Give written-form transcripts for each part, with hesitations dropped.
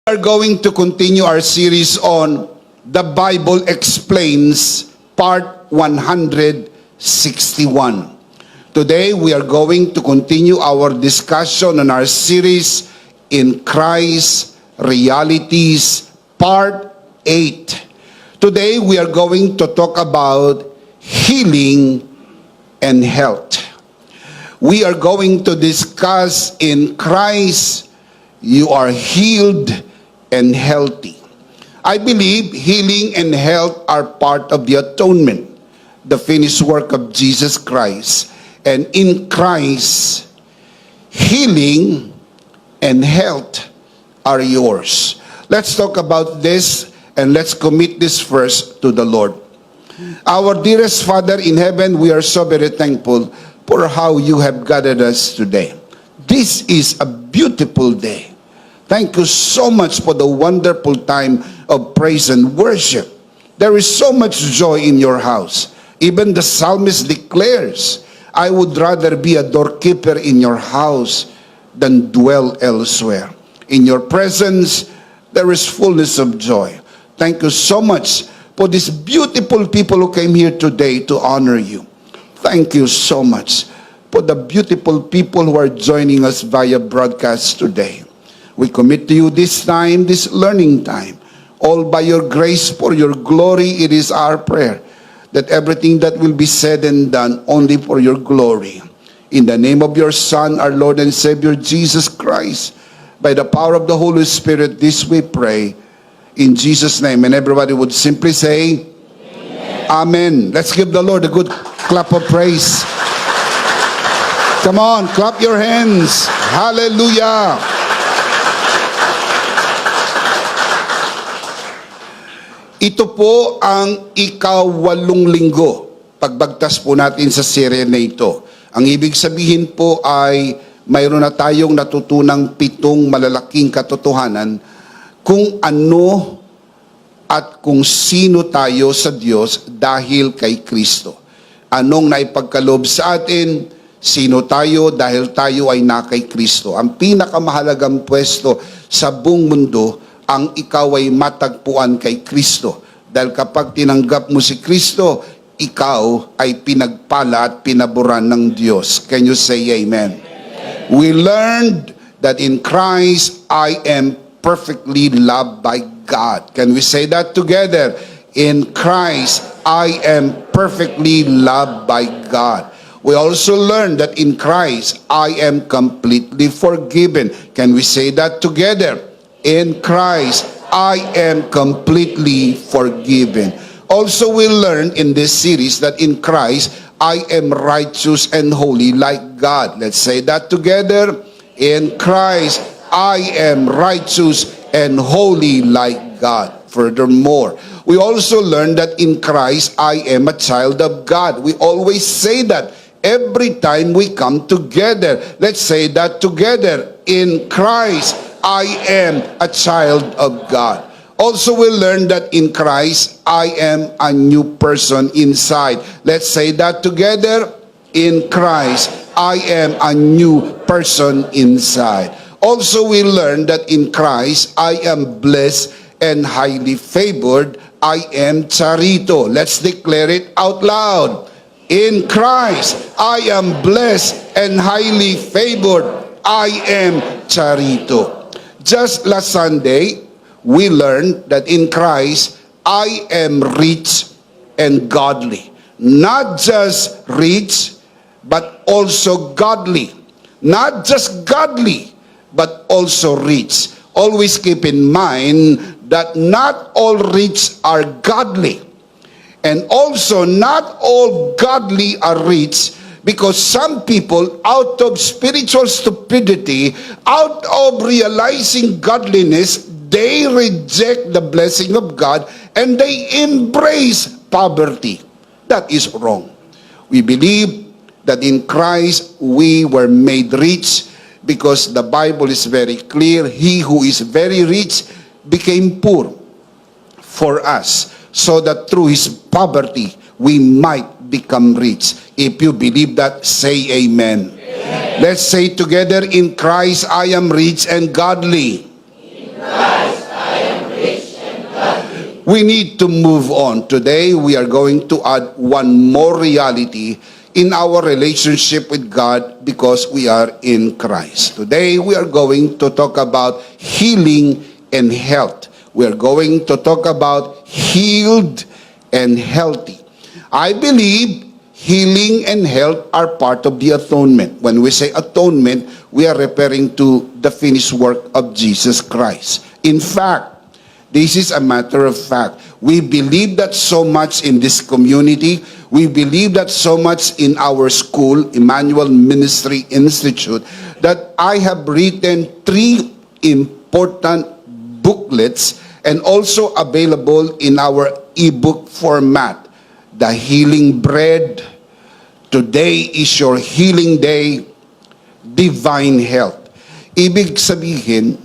We are going to continue our series on The Bible Explains, Part 161. Today, we are going to continue our discussion on our series in Christ Realities, Part 8. Today, we are going to talk about healing and health. We are going to discuss in Christ, you are healed and healthy. I believe healing and health are part of the atonement, the finished work of Jesus Christ. And in Christ, healing and health are yours. Let's talk about this and let's commit this first to the Lord. Our dearest Father in heaven, we are so very thankful for how you have gathered us today. This is a beautiful day. Thank you so much for the wonderful time of praise and worship. There is so much joy in your house. Even the psalmist declares, I would rather be a doorkeeper in your house than dwell elsewhere. In your presence, there is fullness of joy. Thank you so much for these beautiful people who came here today to honor you. Thank you so much for the beautiful people who are joining us via broadcast today. We commit to you this time, this learning time. All by your grace, for your glory, it is our prayer that everything that will be said and done only for your glory. In the name of your Son, our Lord and Savior, Jesus Christ, by the power of the Holy Spirit, this we pray. In Jesus' name. And everybody would simply say, Amen. Amen. Let's give the Lord a good clap of praise. Come on, clap your hands. Hallelujah. Ito po ang ika-8 linggo, pagbagtas po natin sa serye na ito. Ang ibig sabihin po ay mayroon na tayong natutunang 7 malalaking katotohanan kung ano at kung sino tayo sa Diyos dahil kay Kristo. Anong naipagkaloob sa atin, sino tayo dahil tayo ay na kay Kristo. Ang pinakamahalagang pwesto sa buong mundo, ang ikaw ay matagpuan kay Kristo. Dahil kapag tinanggap mo si Kristo, ikaw ay pinagpala at pinaboran ng Diyos. Can you say amen? Amen. We learned that in Christ, I am perfectly loved by God. Can we say that together? In Christ, I am perfectly loved by God. We also learned that in Christ, I am completely forgiven. Can we say that together? In Christ, I am completely forgiven. Also, we learned in this series that in Christ, I am righteous and holy like God. Let's say that together. In Christ, I am righteous and holy like God. Furthermore, we also learned that in Christ, I am a child of God. We always say that every time we come together. Let's say that together. In Christ, I am a child of God. Also, we learned that in Christ, I am a new person inside. Let's say that together. In Christ, I am a new person inside. Also, we learned that in Christ, I am blessed and highly favored. I am charito. Let's declare it out loud. In Christ, I am blessed and highly favored. I am charito. Just last Sunday, we learned that in Christ, I am rich and godly. Not just rich, but also godly. Not just godly, but also rich. Always keep in mind that not all rich are godly. And also, not all godly are rich, because some people, out of spiritual stupidity, out of realizing godliness, they reject the blessing of God and they embrace poverty. That is wrong. We believe that in Christ we were made rich because the Bible is very clear. He who is very rich became poor for us, so that through his poverty we might become rich. If you believe that, say amen. Amen. Let's say together, in Christ I am rich and godly. In Christ we need to move on. Today, we are going to add one more reality in our relationship with God because we are in Christ. Today, we are going to talk about healing and health. We are going to talk about healed and healthy. I believe healing and health are part of the atonement. When we say atonement, we are referring to the finished work of Jesus Christ. In fact, this is a matter of fact. We believe that so much in this community. We believe that so much in our school, Emmanuel Ministry Institute, that I have written 3 important booklets and also available in our ebook format. The Healing Bread, Today is Your Healing Day, Divine Health. Ibig sabihin,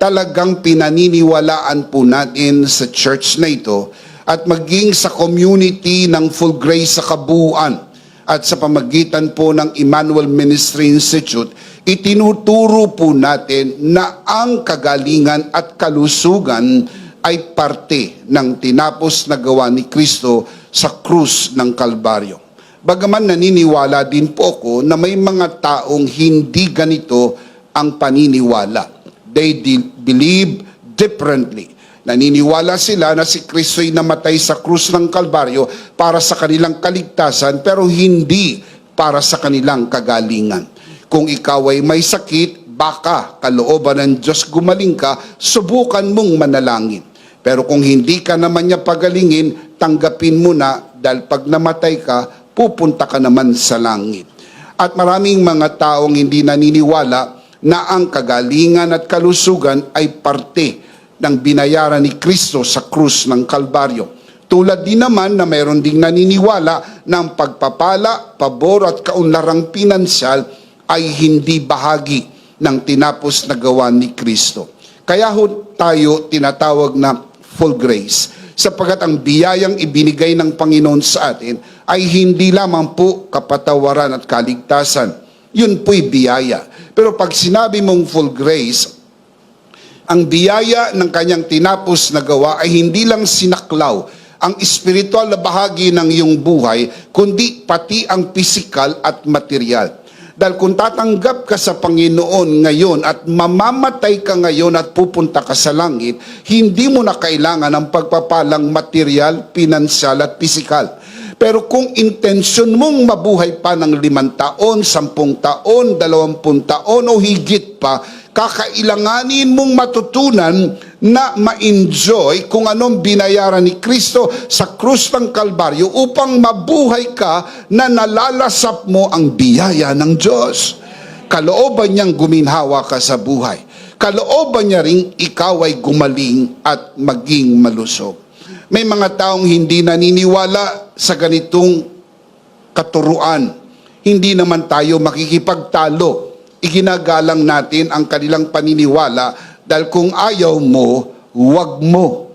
talagang pinaniniwalaan po natin sa church na ito at maging sa community ng Full Grace sa kabuuan at sa pamagitan po ng Emmanuel Ministry Institute, itinuturo po natin na ang kagalingan at kalusugan ay parte ng tinapos na gawa ni Kristo sa krus ng Kalbaryo. Bagaman naniniwala din po ako na may mga taong hindi ganito ang paniniwala. They believe differently. Naniniwala sila na si Kristo'y namatay sa krus ng Kalbaryo para sa kanilang kaligtasan pero hindi para sa kanilang kagalingan. Kung ikaw ay may sakit, baka kalooban ng Diyos gumaling ka, subukan mong manalangin. Pero kung hindi ka naman niya pagalingin, tanggapin mo na dahil pag namatay ka, pupunta ka naman sa langit. At maraming mga taong hindi naniniwala na ang kagalingan at kalusugan ay parte ng binayaran ni Kristo sa krus ng Kalbaryo. Tulad din naman na mayroon ding naniniwala na ang pagpapala, pabor at kaunlarang pinansyal ay hindi bahagi ng tinapos na gawa ni Kristo. Kaya tayo tinatawag na full grace, sapagkat ang biyayang ibinigay ng Panginoon sa atin ay hindi lamang po kapatawaran at kaligtasan. Yun po'y biyaya. Pero pag sinabi mong full grace, ang biyaya ng kanyang tinapos na gawa ay hindi lang sinaklaw ang espiritual na bahagi ng iyong buhay, kundi pati ang pisikal at material. Dahil kung tatanggap ka sa Panginoon ngayon at mamamatay ka ngayon at pupunta ka sa langit, hindi mo na kailangan ng pagpapalang material, pinansyal at pisikal. Pero kung intensyon mong mabuhay pa ng 5 taon, 10 taon, 20 taon o higit pa, kakailanganin mong matutunan na ma-enjoy kung anong binayaran ni Kristo sa krus ng Kalbaryo upang mabuhay ka na nalalasap mo ang biyaya ng Diyos. Kalooban niyang guminhawa ka sa buhay. Kalooban niya ring ikaw ay gumaling at maging malusog. May mga taong hindi naniniwala sa ganitong katuruan. Hindi naman tayo makikipagtalo. Iginagalang natin ang kanilang paniniwala dahil kung ayaw mo, huwag mo.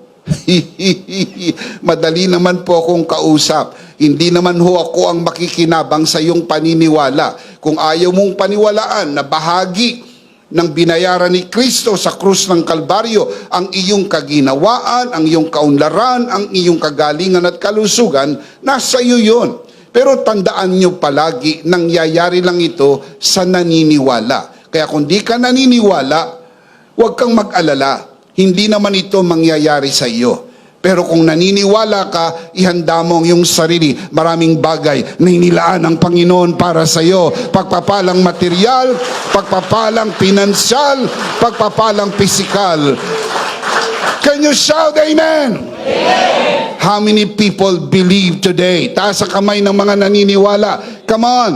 Madali naman po akong kausap. Hindi naman ho ako ang makikinabang sa iyong paniniwala. Kung ayaw mong paniwalaan na bahagi ng binayaran ni Kristo sa krus ng Kalbaryo ang iyong kaginawaan, ang iyong kaunlaran, ang iyong kagalingan at kalusugan, nasa iyo yun. Pero tandaan nyo palagi, nangyayari lang ito sa naniniwala. Kaya kung di ka naniniwala, huwag kang mag-alala. Hindi naman ito mangyayari sa iyo. Pero kung naniniwala ka, ihanda mo ang iyong sarili. Maraming bagay na inilaan ng Panginoon para sa iyo. Pagpapalang material, pagpapalang pinansyal, pagpapalang pisikal. Can you shout amen? Amen. How many people believe today? Taas sa kamay ng mga naniniwala. Come on.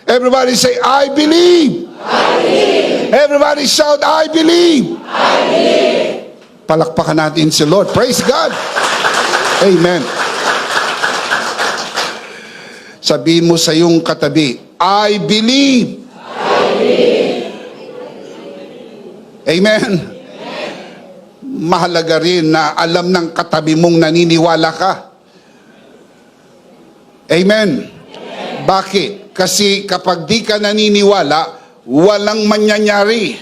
Everybody say, I believe. I believe. Everybody shout, I believe. I believe. Palakpakan natin si Lord. Praise God. Amen. Sabihin mo sa iyong katabi, I believe. I believe. Amen. Mahalaga rin na alam ng katabi mong naniniwala ka. Amen. Bakit? Kasi kapag di ka naniniwala, walang mangyayari.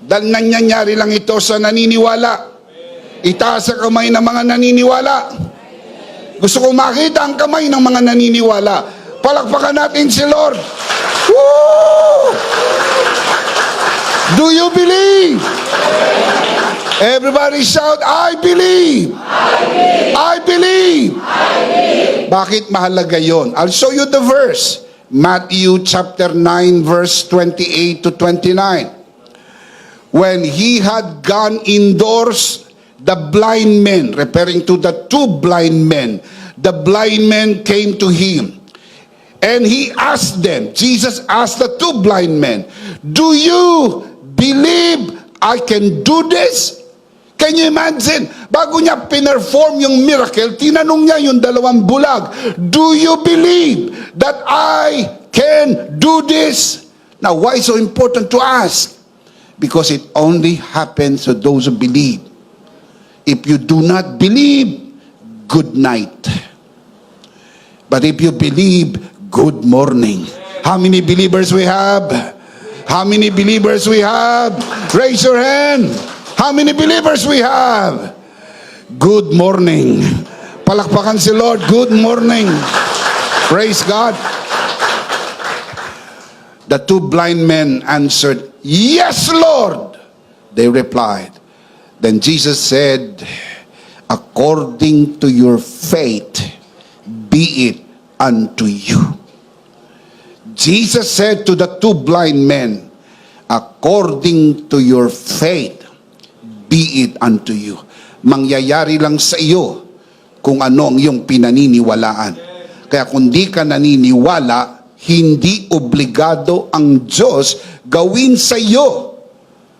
Dahil nangyayari lang ito sa naniniwala. Itaas sa kamay ng mga naniniwala. Gusto ko makita ang kamay ng mga naniniwala. Palakpakan natin si Lord. Woo! Do you believe? Everybody shout, I believe. I believe. Bakit mahalaga yon? I'll show you the verse. Matthew chapter 9 verse 28 to 29. When he had gone indoors, the blind men, referring to the two blind men, the blind men came to him. And he asked them, Jesus asked the two blind men, do you believe I can do this? Can you imagine? Bago niya pinerform yung miracle, tinanong niya yung dalawang bulag, do you believe that I can do this? Now, why so important to ask? Because it only happens to those who believe. If you do not believe, good night. But if you believe, good morning. How many believers we have? How many believers we have? Raise your hand. How many believers we have? Good morning. Palakpakan si Lord. Good morning. Praise God. The two blind men answered, yes, Lord. They replied. Then Jesus said, according to your faith, be it unto you. Jesus said to the two blind men, according to your faith, be it unto you. Mangyayari lang sa iyo kung ano ang iyong pinaniniwalaan. Kaya kung di ka naniniwala, hindi obligado ang Diyos gawin sa iyo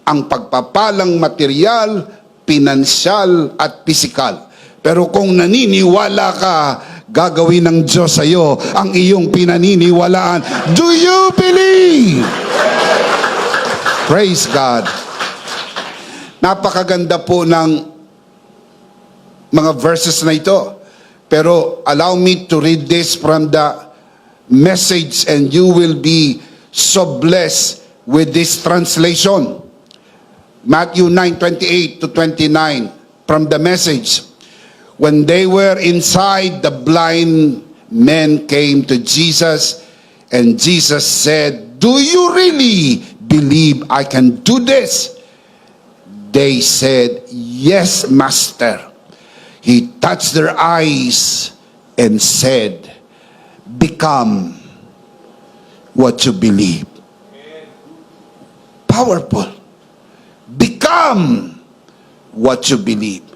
ang pagpapalang material, pinansyal at pisikal. Pero kung naniniwala ka, gagawin ng Diyos sa iyo ang iyong pinaniniwalaan. Do you believe? Praise God. Napakaganda po ng mga verses na ito. Pero allow me to read this from the Message and you will be so blessed with this translation. Matthew 9:28 to 29 from the Message. When they were inside, the blind men came to Jesus, and Jesus said, do you really believe I can do this? They said, yes, Master. He touched their eyes and said, become what you believe. Powerful. Become what you believe.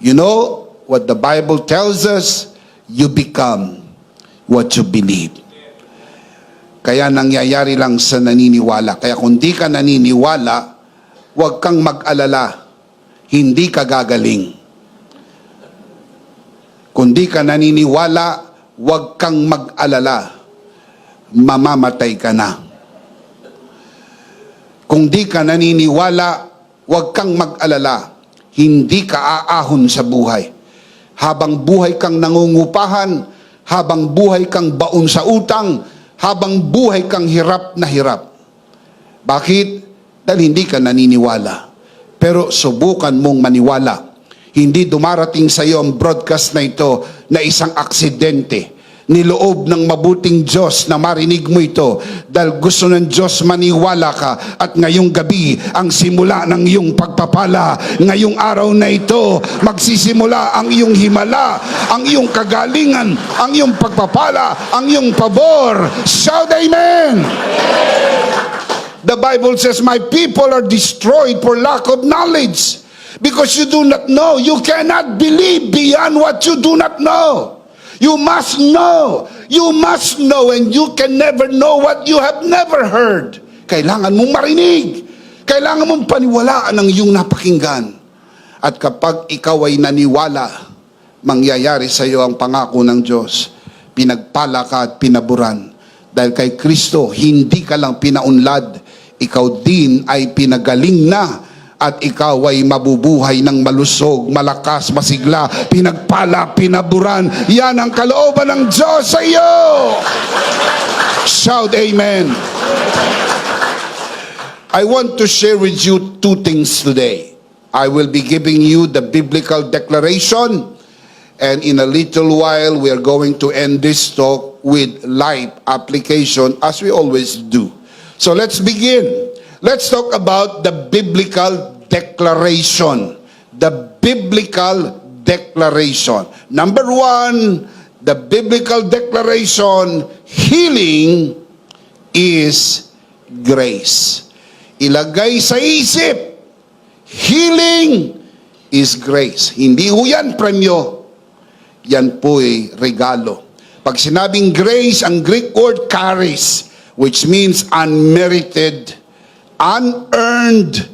You know what the Bible tells us? You become what you believe. Kaya nangyayari lang sa naniniwala. Kaya kung di ka naniniwala, huwag kang mag-alala. Hindi ka gagaling. Kung di ka naniniwala, huwag kang mag-alala. Mamamatay ka na. Kung di ka naniniwala, huwag kang mag-alala. Hindi ka aahon sa buhay. Habang buhay kang nangungupahan, habang buhay kang baon sa utang, habang buhay kang hirap na hirap. Bakit? Dahil hindi ka naniniwala. Pero subukan mong maniwala. Hindi dumarating sa iyo ang broadcast na ito na isang aksidente. Niloob ng mabuting Diyos na marinig mo ito dahil gusto ng Diyos maniwala ka. At ngayong gabi, ang simula ng iyong pagpapala, ngayong araw na ito, magsisimula ang iyong himala, ang iyong kagalingan, ang iyong pagpapala, ang iyong pabor. Shout amen! The Bible says, my people are destroyed for lack of knowledge. Because you do not know. You cannot believe beyond what you do not know. You must know. You must know, and you can never know what you have never heard. Kailangan mong marinig. Kailangan mong paniwalaan ang iyong napakinggan. At kapag ikaw ay naniwala, mangyayari sa iyo ang pangako ng Diyos. Pinagpala ka at pinaburan. Dahil kay Kristo, hindi ka lang pinaunlad, ikaw din ay pinagaling na. At ikaw ay mabubuhay ng malusog, malakas, masigla, pinagpala, pinaburan. Yan ang kalooban ng Diyos sa iyo. Shout amen. I want to share with you two things today. I will be giving you the biblical declaration, and in a little while, we are going to end this talk with live application, as we always do. So let's begin. Let's talk about the biblical declaration. The biblical declaration. Number one, the biblical declaration, healing is grace. Ilagay sa isip, healing is grace. Hindi ho yan premyo. Yan po ay regalo. Pag sinabing grace, ang Greek word charis, which means unmerited, unearned,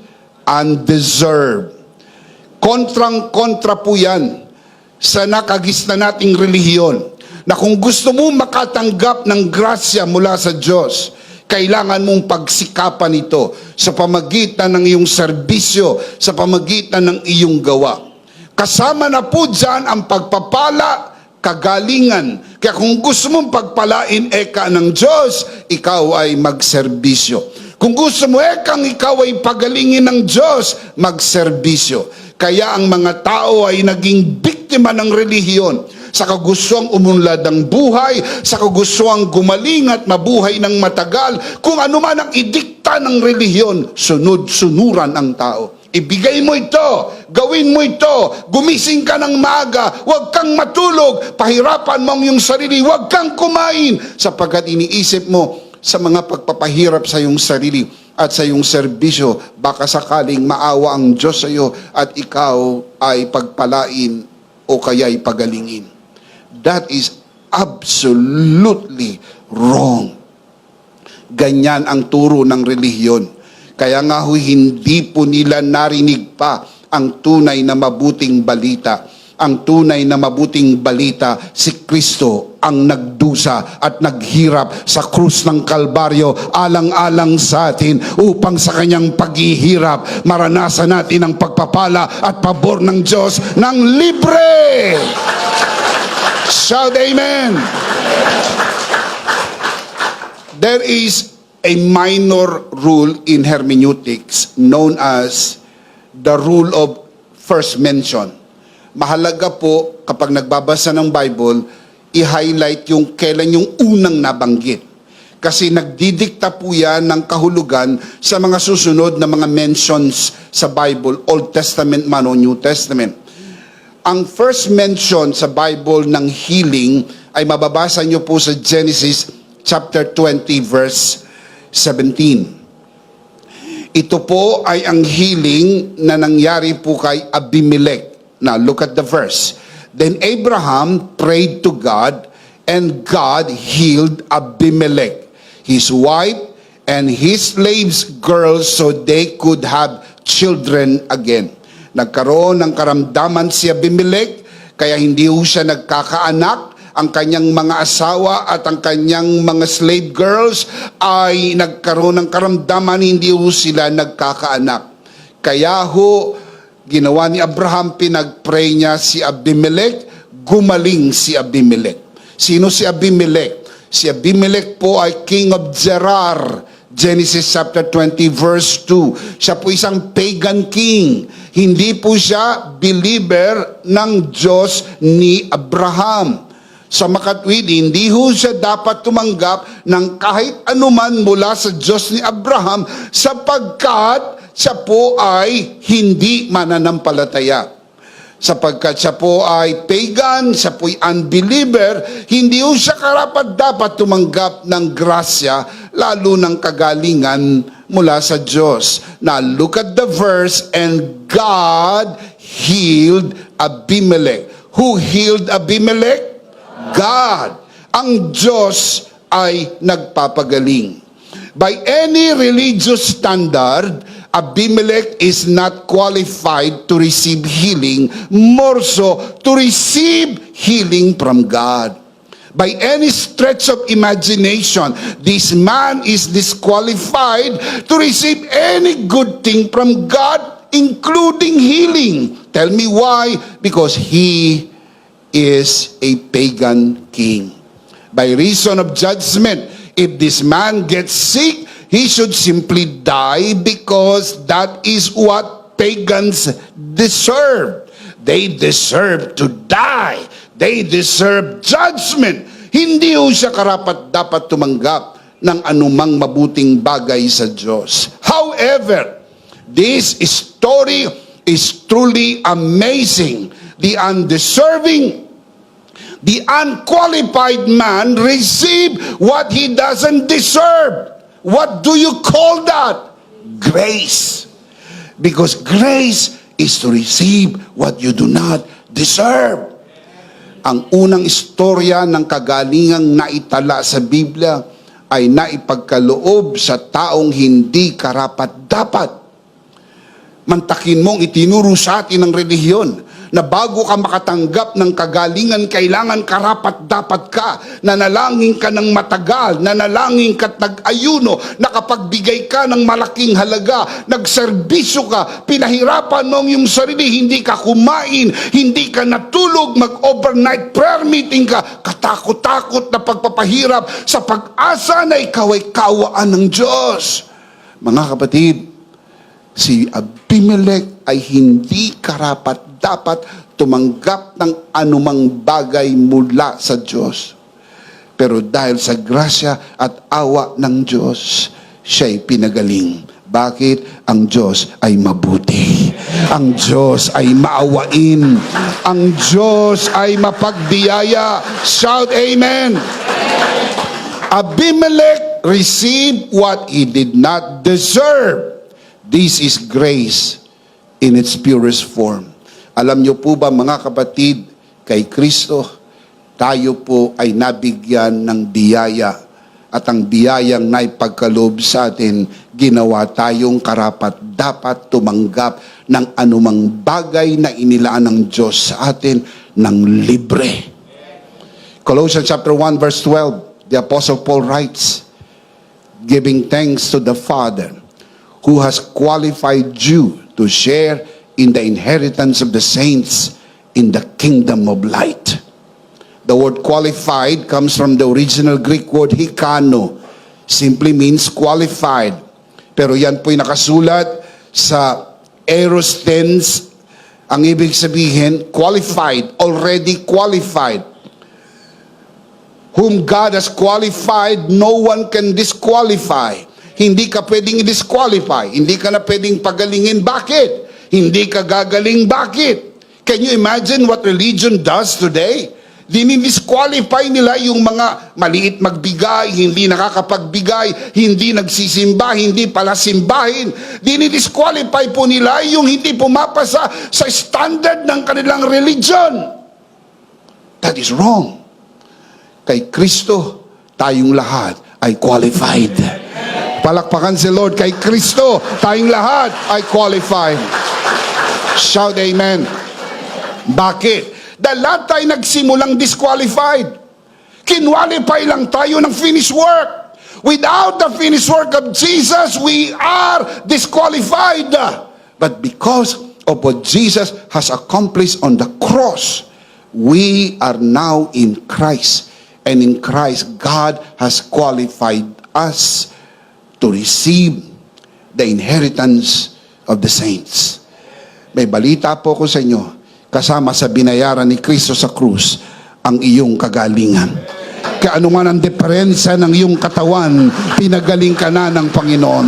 undeserved. Kontrang-kontra po yan sa nakagis na nating relihiyon, na kung gusto mo makatanggap ng grasya mula sa Diyos, kailangan mong pagsikapan ito sa pamagitan ng iyong serbisyo, sa pamagitan ng iyong gawa. Kasama na po dyan ang pagpapala, kagalingan. Kaya kung gusto mong pagpalain eka ng Diyos, ikaw ay magserbisyo. Kung gusto mo ikaw ay pagalingin ng Diyos, magserbisyo. Kaya ang mga tao ay naging biktima ng relihiyon sa kagustuang umunlad ng buhay, sa kagustuang gumaling at mabuhay ng matagal. Kung ano man ang idikta ng relihiyon, sunod-sunuran ang tao. Ibigay mo ito, gawin mo ito, gumising ka ng maaga, huwag kang matulog, pahirapan mo ang iyong sarili, huwag kang kumain, sapagkat iniisip mo sa mga pagpapahirap sa iyong sarili at sa iyong serbisyo, baka sakaling maawa ang Diyos sa iyo at ikaw ay pagpalain o kaya'y pagalingin. That is absolutely wrong. Ganyan ang turo ng relihiyon. Kaya nga hindi po nila narinig pa ang tunay na mabuting balita. Ang tunay na mabuting balita, si Kristo ang nagdusa at naghirap sa krus ng Kalbaryo, alang-alang sa atin, upang sa kanyang paghihirap, maranasan natin ang pagpapala at pabor ng Diyos ng libre. Shout amen. There is a minor rule in hermeneutics known as the rule of first mention. Mahalaga po kapag nagbabasa ng Bible, i-highlight yung kailan yung unang nabanggit. Kasi nagdidikta po yan ng kahulugan sa mga susunod na mga mentions sa Bible, Old Testament man o New Testament. Ang first mention sa Bible ng healing ay mababasa nyo po sa Genesis chapter 20 verse 17. Ito po ay ang healing na nangyari po kay Abimelech. Now, look at the verse. Then Abraham prayed to God, and God healed Abimelech, his wife, and his slaves' girls, so they could have children again. Nagkaroon ng karamdaman si Abimelech, kaya hindi ho siya nagkakaanak. Ang kanyang mga asawa at ang kanyang mga slave girls ay nagkaroon ng karamdaman, hindi ho sila nagkakaanak. Kaya ho, ginawa ni Abraham, pinag-pray niya si Abimelech, gumaling si Abimelech. Sino si Abimelech? Si Abimelech po ay king of Gerar, Genesis chapter 20 verse 2. Siya po isang pagan king. Hindi po siya believer ng Diyos ni Abraham. Sa makatwid, hindi ho siya dapat tumanggap ng kahit anuman mula sa Diyos ni Abraham sapagkat siya po ay hindi mananampalataya. Sapagkat siya po ay pagan, siya po ay unbeliever, hindi po siya karapat-dapat tumanggap ng grasya, lalo ng kagalingan mula sa Diyos. Now, look at the verse, and God healed Abimelech. Who healed Abimelech? God. Ang Diyos ay nagpapagaling. By any religious standard, Abimelech is not qualified to receive healing, more so to receive healing from God. By any stretch of imagination, this man is disqualified to receive any good thing from God, including healing. Tell me why? Because he is a pagan king. By reason of judgment, if this man gets sick, he should simply die because that is what pagans deserve. They deserve to die. They deserve judgment. Hindi ho siya karapat-dapat tumanggap ng anumang mabuting bagay sa Diyos. However, this story is truly amazing. The undeserving, the unqualified man receive what he doesn't deserve. What do you call that? Grace. Because grace is to receive what you do not deserve. Ang unang istorya ng kagalingang naitala sa Biblia ay naipagkaloob sa taong hindi karapat-dapat. Mantakin mong itinuro sa atin ng relihiyon na bago ka makatanggap ng kagalingan, kailangan karapat-dapat ka. Nanalangin ka ng matagal, nanalangin ka at nag-ayuno, nakapagbigay ka ng malaking halaga, nagserbisyo ka, pinahirapan mo ang iyong sarili, hindi ka kumain, hindi ka natulog, mag-overnight prayer meeting ka, katakot-takot na pagpapahirap sa pag-asa na ikaw ay kawaan ng Diyos. Mga kapatid, si Abimelech ay hindi karapat-dapat tumanggap ng anumang bagay mula sa Diyos. Pero dahil sa grasya at awa ng Diyos, siya'y pinagaling. Bakit? Ang Diyos ay mabuti. Ang Diyos ay maawain. Ang Diyos ay mapagbiyaya. Shout amen! Abimelech received what he did not deserve. This is grace in its purest form. Alam niyo po ba mga kapatid, kay Kristo, tayo po ay nabigyan ng biyaya. At ang biyayang naipagkaloob sa atin, ginawa tayong karapat-dapat tumanggap ng anumang bagay na inilaan ng Diyos sa atin ng libre. Colossians chapter 1 verse 12, the Apostle Paul writes, giving thanks to the Father, who has qualified you to share in the inheritance of the saints in the kingdom of light. The word qualified comes from the original Greek word hikano. Simply means qualified. Pero yan po'y nakasulat sa aorist tense. Ang ibig sabihin, qualified, already qualified. Whom God has qualified, no one can disqualify. Hindi ka pwedeng i-disqualify. Hindi ka na pwedeng pagalingin. Bakit? Hindi ka gagaling. Bakit? Can you imagine what religion does today? Dinidisqualify nila yung mga maliit magbigay, hindi nakakapagbigay, hindi nagsisimba, hindi pala simbahin. Dinidisqualify po nila yung hindi pumapasa sa standard ng kanilang religion. That is wrong. Kay Kristo, tayong lahat ay qualified. Palakpakan si Lord, kay Kristo, tayong lahat ay qualified. Shout amen. Bakit? Dahil lahat tayo nagsimulang disqualified. Kinwalify lang tayo ng finished work. Without the finished work of Jesus, we are disqualified. But because of what Jesus has accomplished on the cross, we are now in Christ. And in Christ, God has qualified us to receive the inheritance of the saints. May balita po ko sa inyo, kasama sa binayaran ni Kristo sa krus, ang iyong kagalingan. Kaya ano man ang diferensya ng iyong katawan, pinagaling ka na ng Panginoon.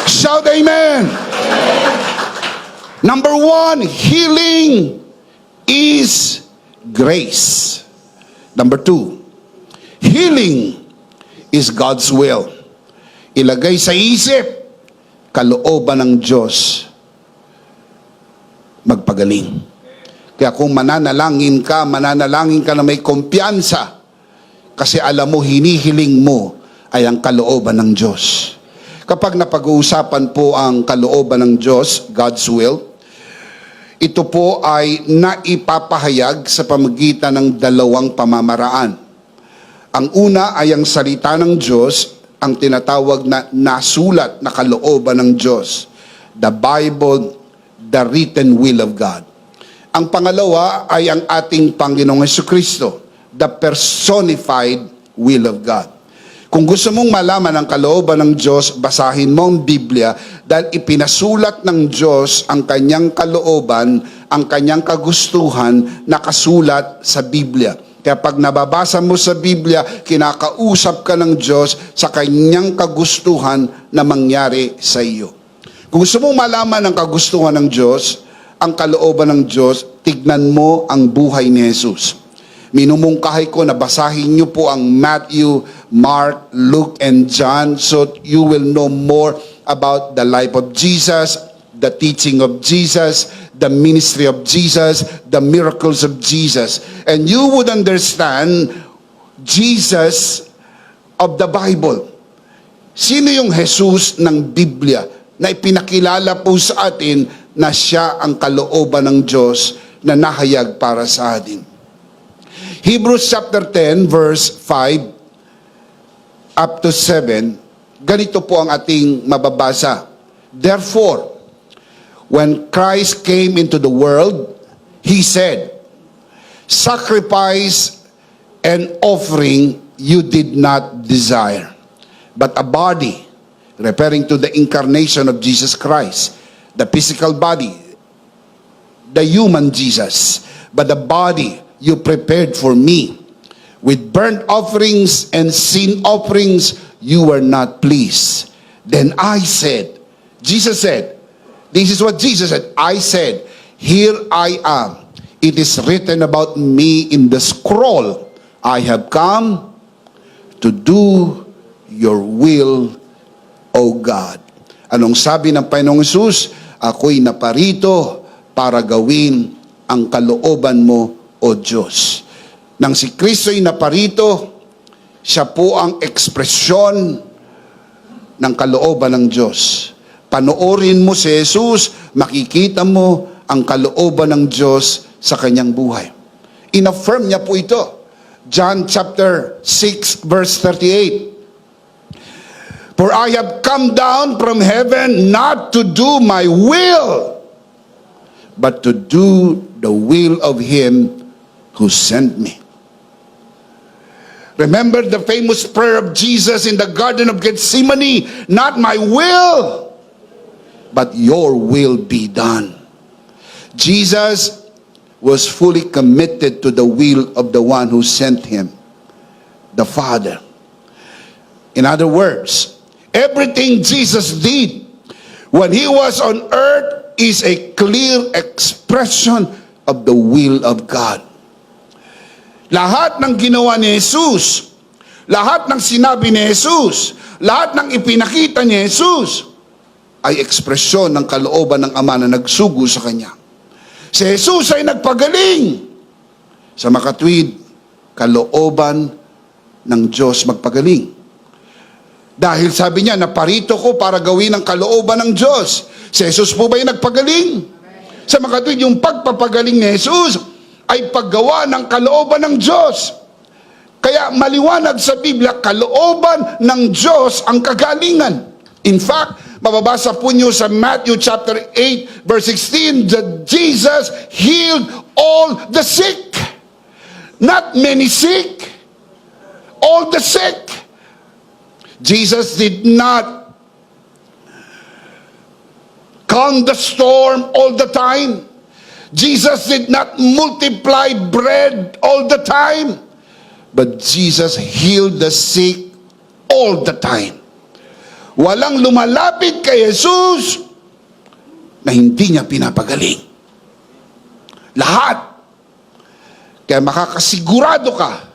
Shout amen! Number 1, healing is grace. Number 2, healing is God's will. Ilagay sa isip, kalooban ng Diyos, magpagaling. Kaya kung mananalangin ka na may kumpiyansa, kasi alam mo, hinihiling mo ay ang kalooban ng Diyos. Kapag napag-uusapan po ang kalooban ng Diyos, God's will, ito po ay naipapahayag sa pamagitan ng dalawang pamamaraan. Ang una ay ang salita ng Diyos, ang tinatawag na nasulat na kalooban ng Diyos. The Bible, the written will of God. Ang pangalawa ay ang ating Panginoong Jesucristo, the personified will of God. Kung gusto mong malaman ang kalooban ng Diyos, basahin mo ang Biblia dahil ipinasulat ng Diyos ang kanyang kalooban, ang kanyang kagustuhan nakasulat sa Biblia. Kaya pag nababasa mo sa Biblia, kinakausap ka ng Diyos sa kanyang kagustuhan na mangyari sa iyo. Kung gusto mong malaman ang kagustuhan ng Diyos, ang kalooban ng Diyos, tignan mo ang buhay ni Jesus. Minumungkahi ko na basahin niyo po ang Matthew, Mark, Luke, and John so you will know more about the life of Jesus, the teaching of Jesus, the ministry of Jesus, the miracles of Jesus. And you would understand Jesus of the Bible. Sino yung Jesus ng Biblia na ipinakilala po sa atin na siya ang kalooban ng Diyos na nahayag para sa atin? Hebrews chapter 10 verse 5 up to 7, ganito po ang ating mababasa. Therefore, when Christ came into the world, He said, sacrifice and offering you did not desire, but a body, referring to the incarnation of Jesus Christ, the physical body, the human Jesus, but the body you prepared for me. With burnt offerings and sin offerings, you were not pleased. Then I said, Jesus said, this is what Jesus said, I said, here I am. It is written about me in the scroll. I have come to do your will, O God. Anong sabi ng Panginoong Hesus? Ako'y naparito para gawin ang kalooban mo, O Diyos. Nang si Kristo'y naparito, siya po ang ekspresyon ng kalooban ng Diyos. Panoorin mo si Jesus, makikita mo ang kalooban ng Diyos sa kanyang buhay. In-affirm niya po ito. John chapter 6 verse 38. For I have come down from heaven not to do my will, but to do the will of Him who sent me. Remember the famous prayer of Jesus in the Garden of Gethsemane, not my will, but your will be done. Jesus was fully committed to the will of the one who sent him, the Father. In other words, everything Jesus did when he was on earth is a clear expression of the will of God. Lahat ng ginawa ni Jesus, lahat ng sinabi ni Jesus, lahat ng ipinakita ni Jesus, ay ekspresyon ng kalooban ng Ama na nagsugo sa Kanya. Si Jesus ay nagpagaling. Sa makatwid, kalooban ng Diyos magpagaling. Dahil sabi niya, naparito ko para gawin ang kalooban ng Diyos. Si Jesus po ba ay nagpagaling? Sa makatwid, yung pagpapagaling ni Jesus ay paggawa ng kalooban ng Diyos. Kaya maliwanag sa Biblia, kalooban ng Diyos ang kagalingan. In fact, mababasa po niyo sa Matthew chapter 8 verse 16 that Jesus healed all the sick. Not many sick, all the sick. Jesus did not calm the storm all the time. Jesus did not multiply bread all the time, but Jesus healed the sick all the time. Walang lumalapit kay Jesus na hindi niya pinapagaling. Lahat. Kaya makakasigurado ka,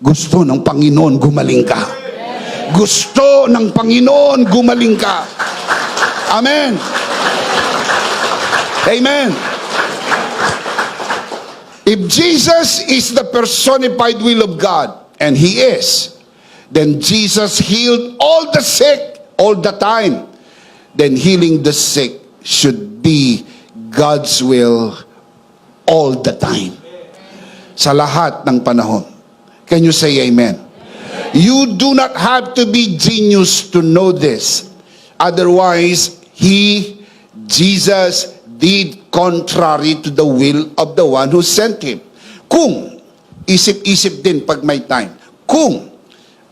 gusto ng Panginoon gumaling ka. Gusto ng Panginoon gumaling ka. Amen. Amen. If Jesus is the personified will of God, and He is, then Jesus healed all the sick all the time. Then healing the sick should be God's will all the time. Sa lahat ng panahon. Can you say amen? You do not have to be genius to know this. Otherwise, Jesus did contrary to the will of the one who sent him. Kung, isip-isip din pag may time, kung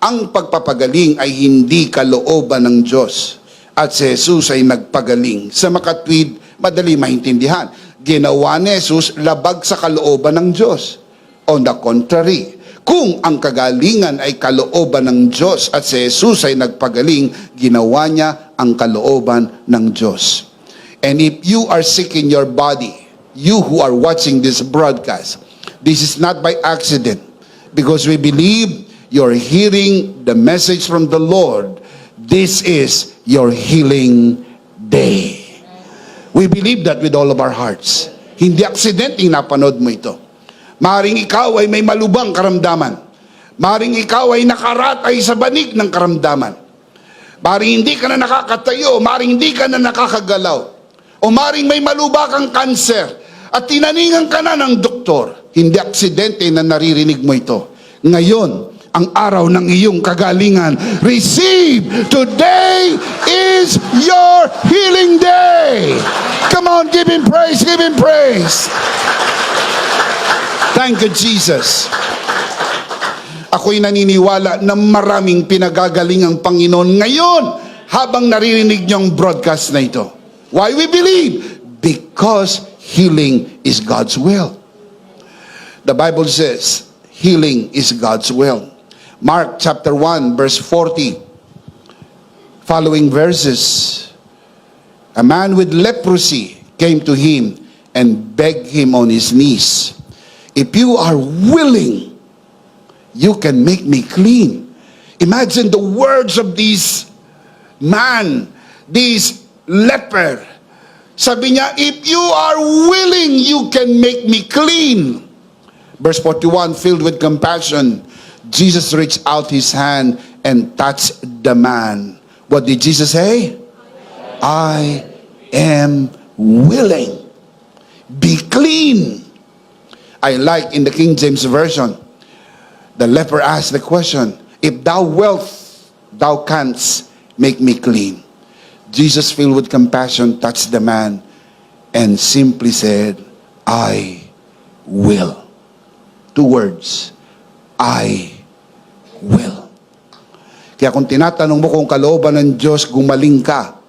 ang pagpapagaling ay hindi kalooban ng Diyos. At si Jesus ay nagpagaling. Sa makatwid, madali maintindihan. Ginawa ni Jesus labag sa kalooban ng Diyos. On the contrary, kung ang kagalingan ay kalooban ng Diyos at si Jesus ay nagpagaling, ginawa niya ang kalooban ng Diyos. And if you are sick in your body, you who are watching this broadcast, this is not by accident, because we believe you're hearing the message from the Lord. This is your healing day. We believe that with all of our hearts. Hindi aksidenteng napanood mo ito. Maring ikaw ay may malubang karamdaman. Maring ikaw ay nakaratay sa banig ng karamdaman. Maring hindi ka na nakakatayo, maring hindi ka na nakakagalaw. O maring may maluba kang kanser at tinaningan ka na ng doktor. Hindi aksidente na naririnig mo ito. Ngayon, ang araw ng iyong kagalingan. Receive! Today is your healing day! Come on, give Him praise, give Him praise! Thank you, Jesus. Ako'y naniniwala na maraming pinagagaling ang Panginoon ngayon habang naririnig niyo ang broadcast na ito. Why we believe? Because healing is God's will. The Bible says, healing is God's will. Mark chapter 1 verse 40, following verses. A man with leprosy came to him and begged him on his knees, "If you are willing, you can make me clean." Imagine the words of this man, this leper. Sabi niya, "If you are willing, you can make me clean." Verse 41, filled with compassion, Jesus reached out his hand and touched the man. What did Jesus say? I am willing. Be clean. I like in the King James Version, the leper asked the question, "If thou wilt, thou canst make me clean." Jesus, filled with compassion, touched the man and simply said, I will. 2 words, I will. Kaya kung tinatanong mo kung kalooban ng Diyos, gumaling ka,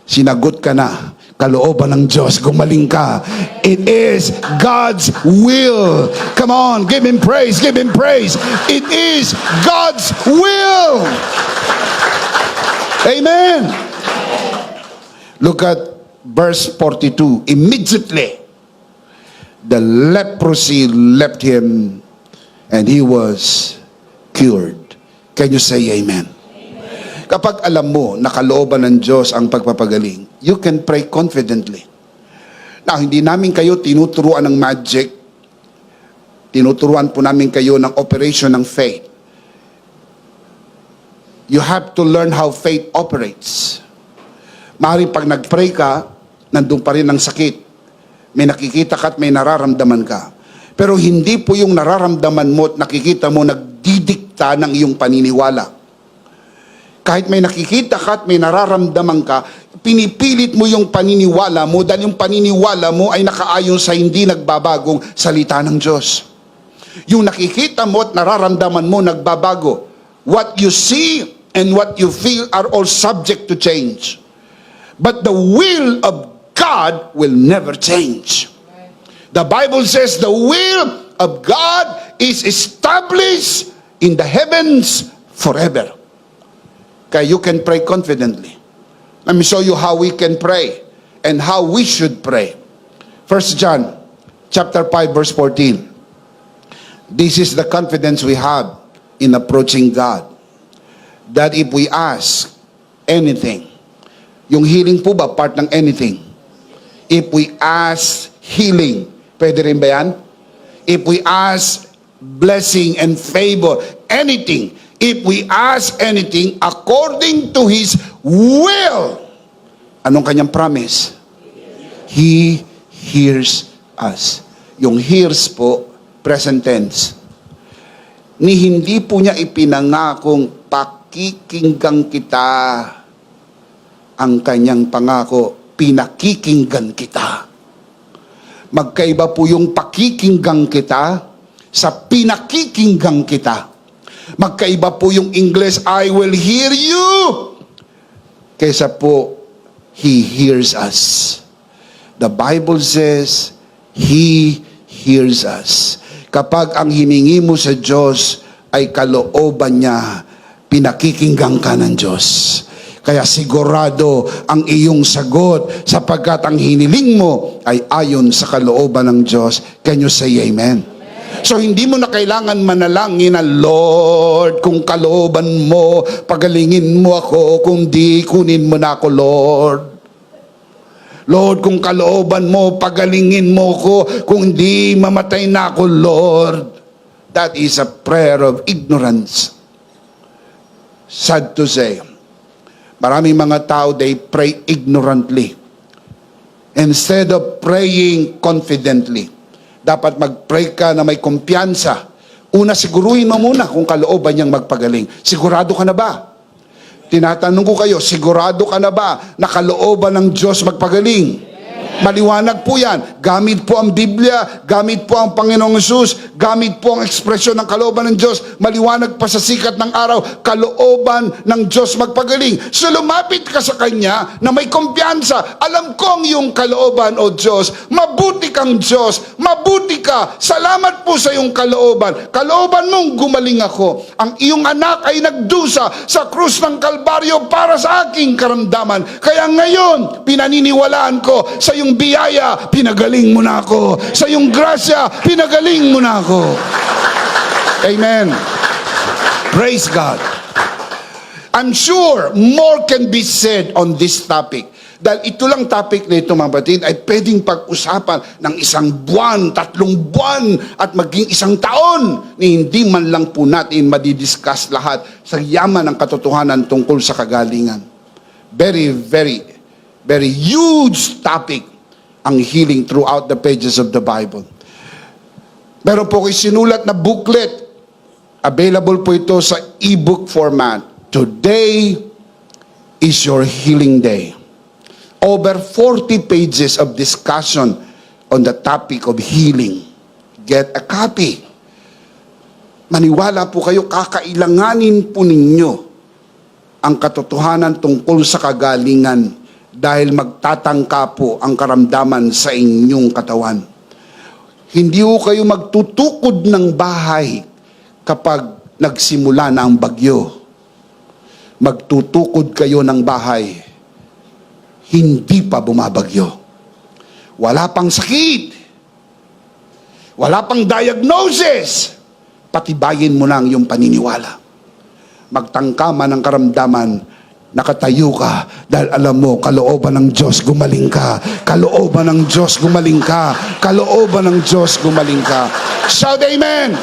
sinagot ka na, kalooban ng Diyos, gumaling ka. It is God's will. Come on, give Him praise, give Him praise. It is God's will. Amen. Look at verse 42. Immediately, the leprosy left him and he was cured. Can you say amen? Amen. Kapag alam mo na kalooban ng Diyos ang pagpapagaling, you can pray confidently. Now, hindi namin kayo tinuturuan ng magic. Tinuturuan po namin kayo ng operation ng faith. You have to learn how faith operates. Maaaring pag nag-pray ka, nandun pa rin ang sakit. May nakikita ka at may nararamdaman ka. Pero hindi po yung nararamdaman mo at nakikita mo nagdidikta ng iyong paniniwala. Kahit may nakikita ka at may nararamdaman ka, pinipilit mo yung paniniwala mo dahil yung paniniwala mo ay nakaayon sa hindi nagbabagong salita ng Diyos. Yung nakikita mo at nararamdaman mo nagbabago. What you see and what you feel are all subject to change. But the will of God will never change. The Bible says the will of God is established in the heavens forever. Okay, you can pray confidently. Let me show you how we can pray and how we should pray. 1 John chapter 5 verse 14. This is the confidence we have in approaching God. That if we ask anything, yung healing po ba part ng anything? If we ask healing, pwede rin ba yan? If we ask blessing and favor, anything, if we ask anything according to His will, anong kanyang promise? He hears us. Yung hears po, present tense. Ni hindi po niya ipinangakong pakikinggan kita. Ang kanyang pangako, pinakikinggan kita. Magkaiba po yung pakikinggan kita sa pinakikinggan kita. Magkaiba po yung English, I will hear you, kaysa po, He hears us. The Bible says, He hears us. Kapag ang hiningi mo sa Diyos ay kalooban niya, pinakikinggan ka ng Diyos. Kaya sigurado ang iyong sagot sapagkat ang hiniling mo ay ayon sa kalooban ng Diyos. Can you say amen? So hindi mo na kailangan manalangin na, Lord, kung kalooban mo, pagalingin mo ako, kung di, kunin mo na ako, Lord. Lord, kung kalooban mo, pagalingin mo ako, kung di, mamatay na ako, Lord. That is a prayer of ignorance. Sad to say, maraming mga tao, they pray ignorantly. Instead of praying confidently, dapat mag-pray ka na may kumpiyansa. Una, siguruhin mo muna kung kalooban niyang magpagaling. Sigurado ka na ba? Tinatanong ko kayo, sigurado ka na ba na kalooban ng Diyos magpagaling? Maliwanag po yan. Gamit po ang Biblia, gamit po ang Panginoong Hesus, gamit po ang ekspresyon ng kalooban ng Diyos. Maliwanag pa sa sikat ng araw, kalooban ng Diyos magpagaling. So lumapit ka sa Kanya na may kumpiyansa. Alam ko ang iyong kalooban, O Diyos. Mabuti kang Diyos. Mabuti ka. Salamat po sa iyong kalooban. Kalooban mong gumaling ako. Ang iyong anak ay nagdusa sa krus ng Kalbaryo para sa aking karamdaman. Kaya ngayon, pinaniniwalaan ko sa iyong biyaya, pinagaling mo na ako. Sa iyong grasya, pinagaling mo na ako. Amen. Praise God. I'm sure more can be said on this topic. Dahil ito lang topic na ito, mga batid, ay pwedeng pag-usapan ng 1 buwan, 3 buwan, at maging 1 taon, ni hindi man lang po natin madidiscuss lahat sa yaman ng katotohanan tungkol sa kagalingan. Very, very, very huge topic ang healing throughout the pages of the Bible. Meron po kayo sinulat na booklet. Available po ito sa e-book format. Today is your healing day. Over 40 pages of discussion on the topic of healing. Get a copy. Maniwala po kayo, kakailanganin po ninyo ang katotohanan tungkol sa kagalingan dahil magtatangka po ang karamdaman sa inyong katawan. Hindi po kayo magtutukod ng bahay kapag nagsimula na ang bagyo. Magtutukod kayo ng bahay, hindi pa bumabagyo. Wala pang sakit. Wala pang diagnosis. Patibayin mo na ang iyong paniniwala. Magtangka man ang karamdaman, nakatayo ka dahil alam mo, kalooban ng Diyos, gumaling ka. Kalooban ng Diyos, gumaling ka. Kalooban ng Diyos, gumaling ka. Shout amen!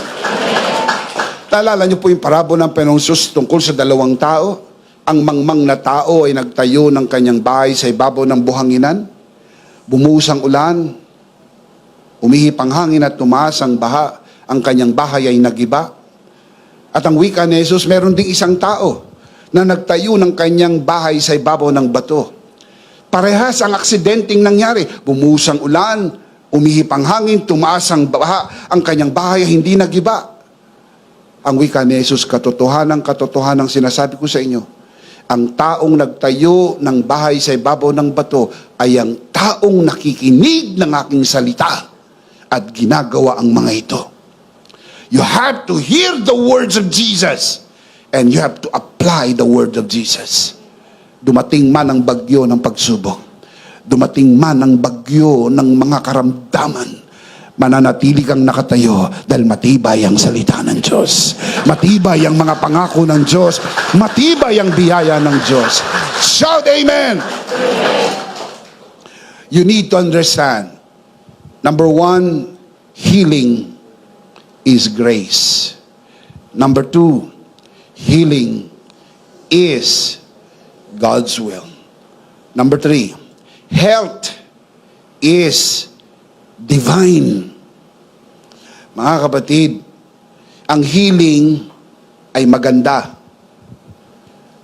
Naalala niyo po yung parabola ng Panginoong Hesus tungkol sa 2 tao? Ang mangmang na tao ay nagtayo ng kanyang bahay sa ibabaw ng buhanginan. Bumuhos ang ulan. Umihip ang hangin at tumaas ang baha. Ang kanyang bahay ay nagiba. At ang wika ni Jesus, meron ding 1 tao na nagtayo ng kanyang bahay sa ibabaw ng bato. Parehas ang aksidenteng nangyari. Bumuhos ang ulan, umihip ang hangin, tumaas ang baha, ang kanyang bahay hindi nagiba. Ang wika ni Jesus, katotohanan sinasabi ko sa inyo, ang taong nagtayo ng bahay sa ibabaw ng bato ay ang taong nakikinig ng aking salita at ginagawa ang mga ito. You have to hear the words of Jesus. And you have to apply the word of Jesus. Dumating man ang bagyo ng pagsubok, dumating man ang bagyo ng mga karamdaman, mananatili kang nakatayo dahil matibay ang salita ng Diyos. Matibay ang mga pangako ng Diyos. Matibay ang biyaya ng Diyos. Shout amen! You need to understand, number 1, healing is grace. Number 2, healing is God's will. Number 3, health is divine. Mga kapatid, ang healing ay maganda.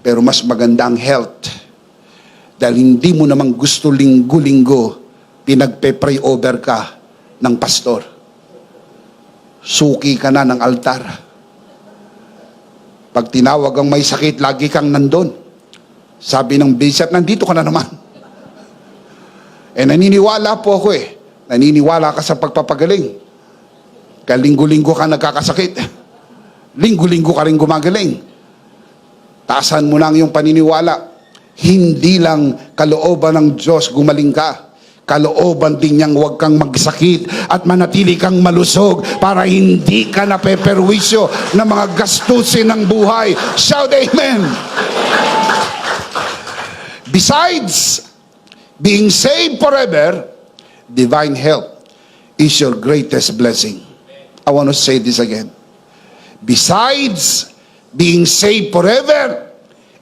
Pero mas maganda ang health. Dahil hindi mo namang gusto linggo-linggo pinagpe-pray over ka ng pastor. Suki ka na ng altar. Pag tinawag ang may sakit, lagi kang nandun. Sabi ng bishop, nandito ka na naman. Naniniwala po ako Naniniwala ka sa pagpapagaling. Kaya linggo-linggo ka nagkakasakit. Linggo-linggo ka rin gumagaling. Taasan mo na ang iyong paniniwala. Hindi lang kalooban ng Diyos gumaling ka. Kalooban din niyang huwag kang magsakit at manatili kang malusog para hindi ka napeperwisyo ng mga gastusin ng buhay. Shout amen! Besides being saved forever, divine help is your greatest blessing. I want to say this again. Besides being saved forever,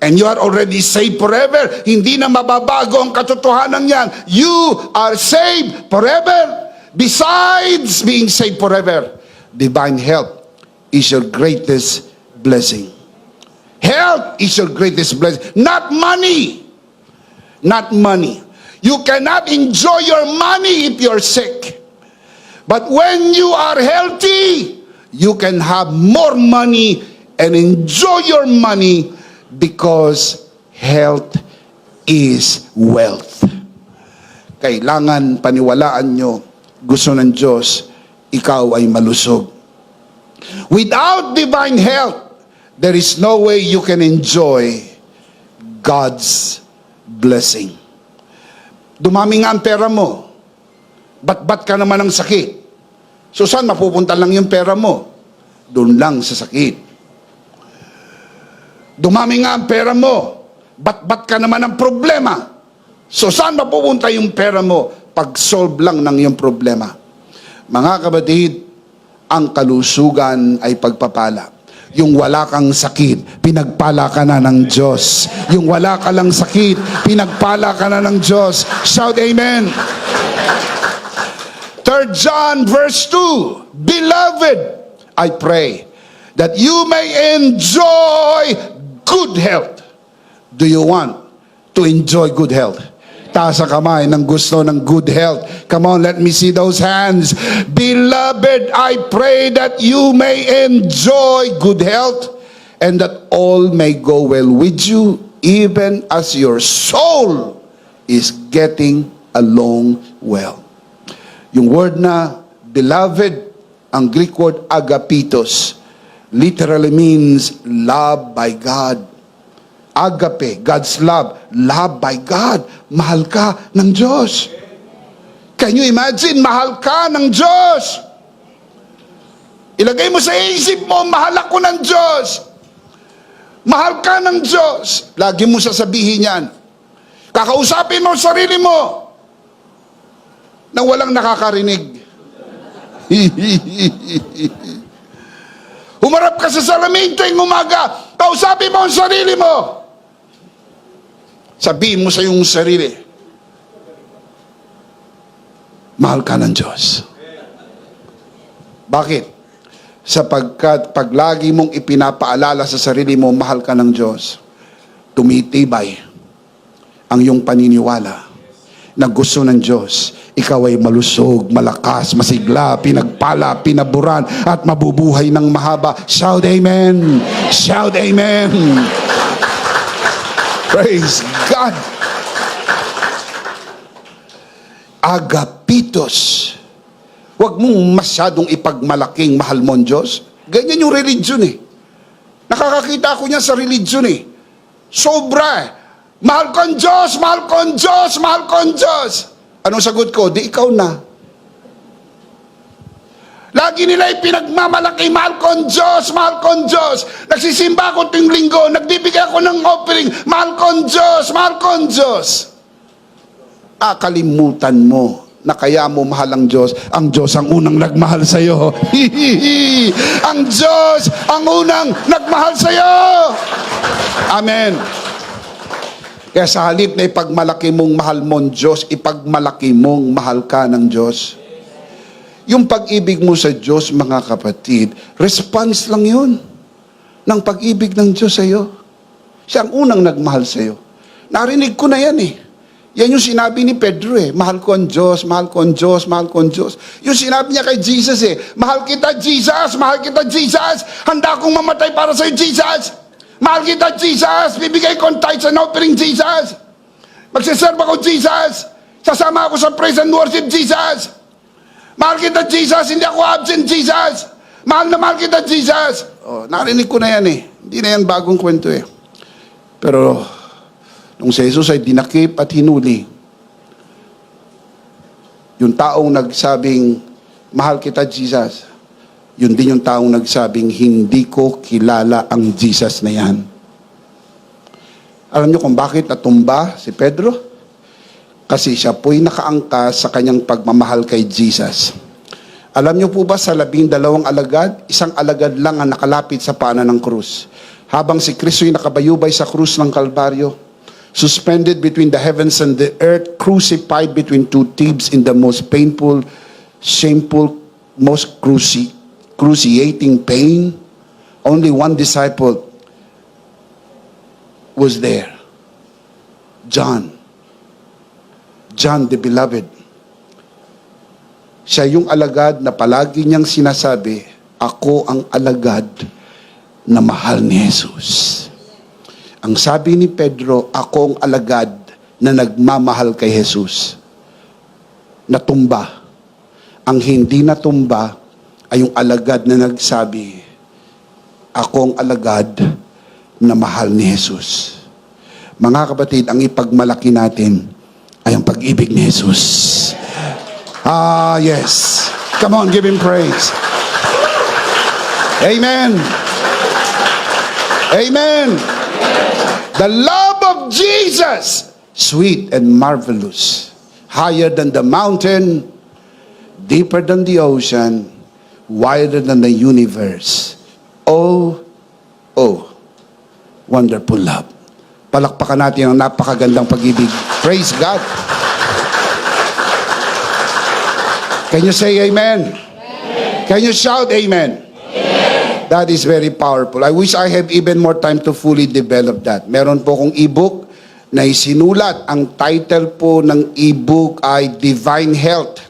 and you are already saved forever, hindi na mababago ang katotohanan niyan. You are saved forever. Besides being saved forever, divine help is your greatest blessing. Health is your greatest blessing. Not money. Not money. You cannot enjoy your money if you're sick. But when you are healthy, you can have more money and enjoy your money because health is wealth. Kailangan paniwalaan nyo, gusto ng Diyos, ikaw ay malusog. Without divine health, there is no way you can enjoy God's blessing. Dumami nga ang pera mo. Bat-bat ka naman ng sakit. So saan mapupunta lang yung pera mo? Doon lang sa sakit. Dumami nga ang pera mo. Bat-bat ka naman ng problema. So saan mapupunta yung pera mo? Pag-solve lang ng iyong problema. Mga kapatid, ang kalusugan ay pagpapala. Yung wala kang sakit, pinagpala ka na ng Diyos. Yung wala ka lang sakit, pinagpala ka na ng Diyos. Shout amen. 3 John verse 2, Beloved, I pray that you may enjoy good health. Do you want to enjoy good health? Taas ang kamay ng gusto ng good health. Come on, let me see those hands. Beloved, I pray that you may enjoy good health and that all may go well with you, even as your soul is getting along well. Yung word na beloved, ang Greek word agapitos, literally means love by God. Agape, God's love. Love by God. Mahal ka ng Diyos. Can you imagine? Mahal ka ng Diyos. Ilagay mo sa isip mo, mahal ako ng Diyos. Mahal ka ng Diyos. Lagi mo sasabihin yan. Kakausapin mo sarili mo na walang nakakarinig. Humarap ka sa salamin tuwing umaga, kausapin mo ang sarili mo. Sabihin mo sa iyong sarili, mahal ka ng Diyos. Bakit? Sapagkat pag lagi mong ipinapaalala sa sarili mo, mahal ka ng Diyos, tumitibay ang iyong paniniwala na gusto ng Diyos, ikaw ay malusog, malakas, masigla, pinagpala, pinaburan, at mabubuhay ng mahaba. Shout amen! Shout amen! Praise God! Agapitos. Huwag mong masyadong ipagmalaking mahal mo ang Diyos. Ganyan yung religion Nakakakita ko niya sa religion Sobra Mahal ko ang Diyos, mahal ko ang Diyos, mahal ko ang Diyos. Anong sagot ko? Di ikaw na. Lagi nila ipinagmamalaki, mahal ko ang Diyos, mahal ko ang Diyos. Nagsisimba ako tuwing linggo, nagbibigay ako ng offering, mahal ko ang Diyos, mahal ko ang Diyos. Kalimutan mo na kaya mo mahal ang Diyos ang unang nagmahal sa iyo. Ang Diyos ang unang nagmahal sa iyo. Amen. Kaya sa halip na ipagmalaki mong mahal mo ang Diyos, ipagmalaki mong mahal ka ng Diyos. Yung pag-ibig mo sa Diyos, mga kapatid, response lang yun ng pag-ibig ng Diyos sa iyo. Siya ang unang nagmahal sa iyo. Narinig ko na yan Yan yung sinabi ni Pedro mahal ko ang Diyos, mahal ko ang Diyos, mahal ko ang Diyos. Yung sinabi niya kay Jesus mahal kita Jesus, mahal kita Jesus, handa akong mamatay para sa'yo Jesus. Mahal kita Jesus, bibigay ko ang tithes and offering Jesus. Magsiserve ako Jesus, sasama ako sa praise and worship Jesus. Mahal kita Jesus, hindi ako absent Jesus. Mahal na mahal kita Jesus. Narinig ko na yan hindi na yan bagong kwento Pero nung si Jesus ay dinakip at hinuli, yung taong nagsabing, mahal kita Jesus, yun din yung taong nagsabing, hindi ko kilala ang Jesus na yan. Alam niyo kung bakit natumba si Pedro? Kasi siya po'y nakaangkas sa kanyang pagmamahal kay Jesus. Alam niyo po ba sa 12 alagad, isang alagad lang ang nakalapit sa paanan ng krus. Habang si Kristo'y nakabayubay sa krus ng Kalbaryo, suspended between the heavens and the earth, crucified between two thieves in the most painful, shameful, most cruciating pain. Only one disciple was there. John the beloved. Siya yung alagad na palagi niyang sinasabi, ako ang alagad na mahal ni Jesus. Ang sabi ni Pedro, ako ang alagad na nagmamahal kay Jesus. Natumba. Ang hindi natumba ay yung alagad na nagsabi, ako ang alagad na mahal ni Jesus. Mga kapatid, ang ipagmalaki natin ay ang pag-ibig ni Jesus. Yes. Come on, give Him praise. Amen. Amen. The love of Jesus, sweet and marvelous, higher than the mountain, deeper than the ocean, wider than the universe. Oh, wonderful love. Palakpakan natin ang napakagandang pag-ibig. Praise God. Can you say amen? Can you shout amen? That is very powerful. I wish I have even more time to fully develop that. Meron po akong ebook na isinulat. Ang title po ng ebook ay Divine Health.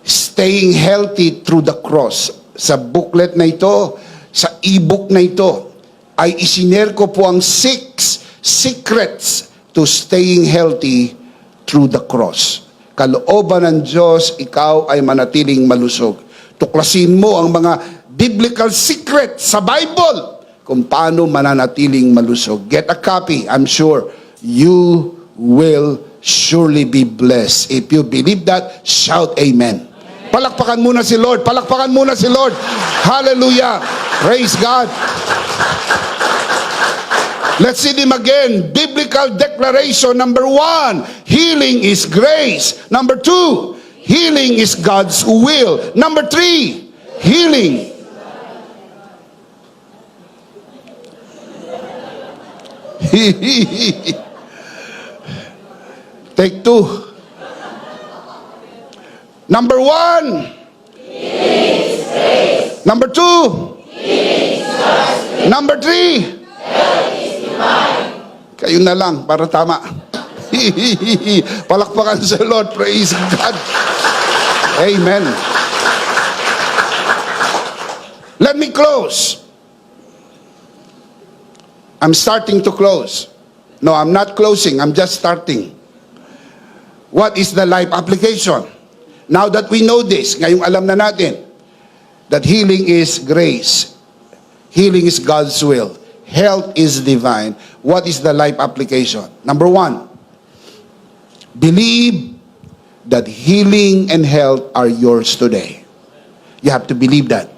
Staying Healthy Through the Cross. Sa booklet na ito, sa ebook na ito, ay isinare ko po ang 6 secrets to staying healthy through the cross. Kalooban ng Diyos, ikaw ay manatiling malusog. Tuklasin mo ang mga biblical secret sa Bible kung paano mananatiling malusog. Get a copy. I'm sure you will surely be blessed. If you believe that, shout amen. Palakpakan muna si Lord. Palakpakan muna si Lord. Hallelujah. Praise God. Let's see them again. Biblical declaration number 1, healing is grace. Number 2, healing is God's will. Number 3, healing. Take 2. Number 1, number 2, number 3. Kayo na lang para tama. Palakpakan sa Lord. Praise God. Amen. Let me close. I'm starting to close. No, I'm not closing. I'm just starting. What is the life application? Now that we know this, ngayong alam na natin that healing is grace. Healing is God's will. Health is divine. What is the life application? Number 1, believe that healing and health are yours today. You have to believe that.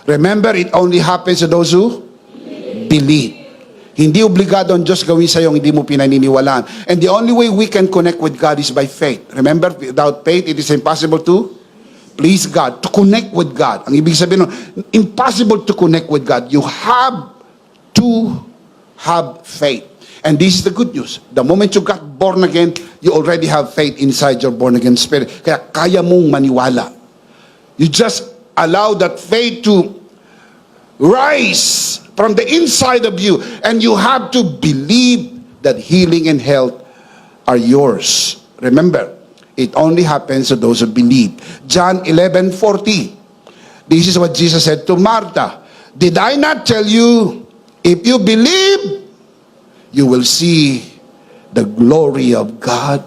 Remember, it only happens to those who believe. Hindi obligado ang Diyos gawin sa'yo hindi mo pinaniniwalaan. And the only way we can connect with God is by faith. Remember, without faith, it is impossible to please God, to connect with God. Ang ibig sabihin, impossible to connect with God. You have to have faith. And this is the good news. The moment you got born again, you already have faith inside your born again spirit. Kaya kaya mong maniwala. You just allow that faith to rise from the inside of you. And you have to believe that healing and health are yours. Remember, it only happens to those who believe. John 11:40. This is what Jesus said to Martha. Did I not tell you, if you believe, you will see the glory of God?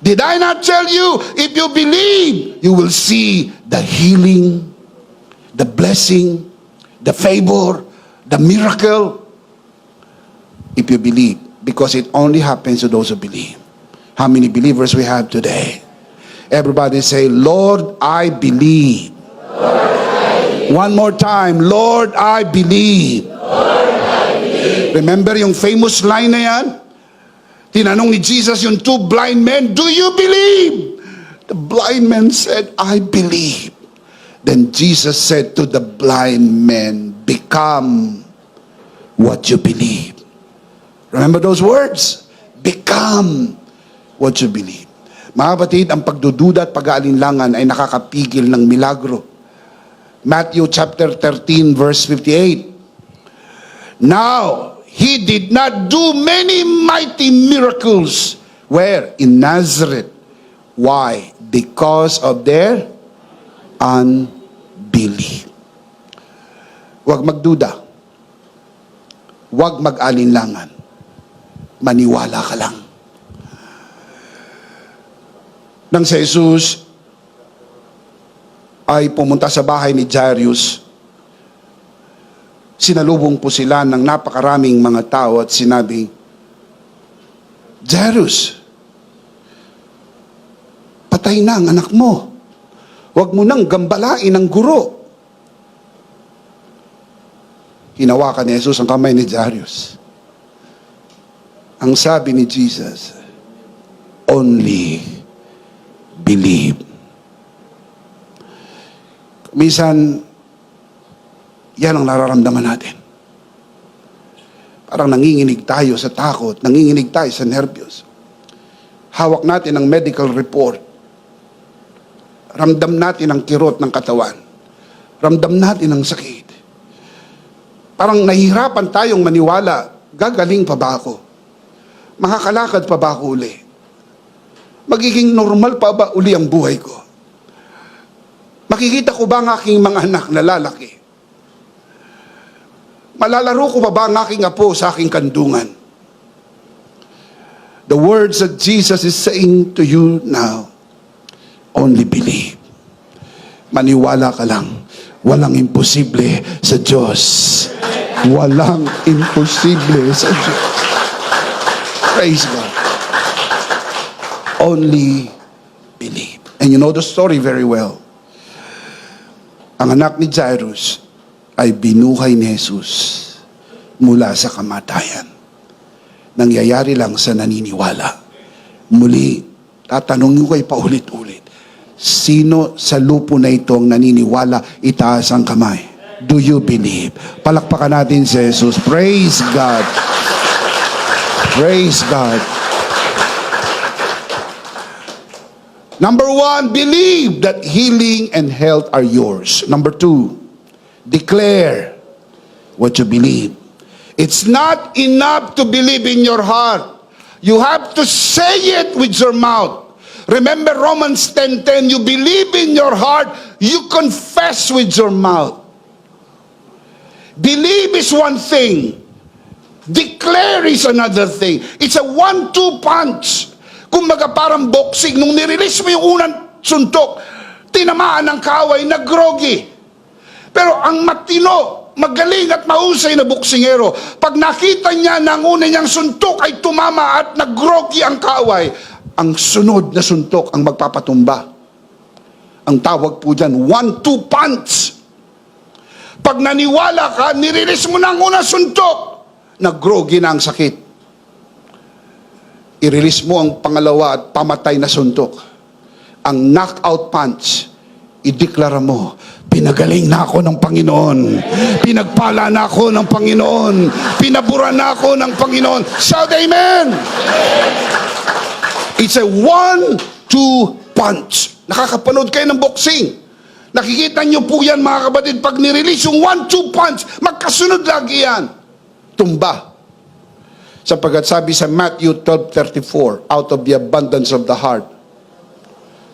Did I not tell you, if you believe, you will see the healing, the blessing, the favor, the miracle? If you believe, because it only happens to those who believe. How many believers we have today? Everybody say, Lord, I believe. One more time, Lord, I believe. Remember yung famous line na yan? Tinanong ni Jesus yung two blind men, do you believe? The blind man said, I believe. Then Jesus said to the blind men, become what you believe. Remember those words? Become what you believe. Mga kapatid, ang pagdududa at pag-aalinlangan ay nakakapigil ng milagro. Matthew chapter 13 verse 58. Now, he did not do many mighty miracles. Where? In Nazareth. Why? Because of their unbelief. Huwag magduda. Huwag mag-alinlangan. Maniwala ka lang. Nang si Jesus ay pumunta sa bahay ni Jairus, sinalubong po sila ng napakaraming mga tao at sinabi, Jairus, patay na ang anak mo. Huwag mo nang gambalain ang guro. Hinawakan ni Jesus ang kamay ni Jairus. Ang sabi ni Jesus, only believe. Minsan, yan ang nararamdaman natin. Parang nanginginig tayo sa takot, nanginginig tayo sa nervyos. Hawak natin ang medical report. Ramdam natin ang kirot ng katawan. Ramdam natin ang sakit. Parang nahihirapan tayong maniwala, gagaling pa ba ako? Makakalakad pa ba ako uli? Magiging normal pa ba uli ang buhay ko? Makikita ko ba ang aking mga anak na lalaki? Malalaro ko pa ba ang aking apo sa aking kandungan? The words that Jesus is saying to you now, only believe. Maniwala ka lang. Walang imposible sa Diyos. Walang imposible sa Diyos. Praise God. Only believe. And you know the story very well. Ang anak ni Jairus ay binuhay ni Jesus mula sa kamatayan. Nangyayari lang sa naniniwala. Muli, tatanungin ko kayo paulit-ulit. Sino sa lupo na ito ang naniniwala? Itaas ang kamay. Do you believe? Palakpakan natin si Jesus. Praise God. Praise God. Number one, believe that healing and health are yours. Number two, declare what you believe. It's not enough to believe in your heart. You have to say it with your mouth. Remember Romans 10:10, you believe in your heart, you confess with your mouth. Believe is one thing. Declare is another thing. It's a 1-2 punch. Kumbaga parang boxing, nung nirelease mo yung unang suntok, tinamaan ng kaaway, nag-groggy. Pero ang matino, magaling at mahusay na boksingero, pag nakita niya na ang una niyang suntok ay tumama at nag-groggy ang kaaway, ang sunod na suntok ang magpapatumba. Ang tawag po dyan, 1-2 punch. Pag naniwala ka, nirelease mo na ang unang suntok, nag-groggy na ang sakit. I-release mo ang pangalawa at pamatay na suntok. Ang knockout punch, ideklara mo, pinagaling na ako ng Panginoon. Pinagpala na ako ng Panginoon. Pinabura na ako ng Panginoon. Shout amen! It's a 1-2 punch. Nakakapanood kayo ng boxing. Nakikita nyo po yan mga kapatid, pag nirelease yung 1-2 punch, magkasunod lagi yan. Tumba. Sapagkat sabi sa Matthew 12:34, out of the abundance of the heart,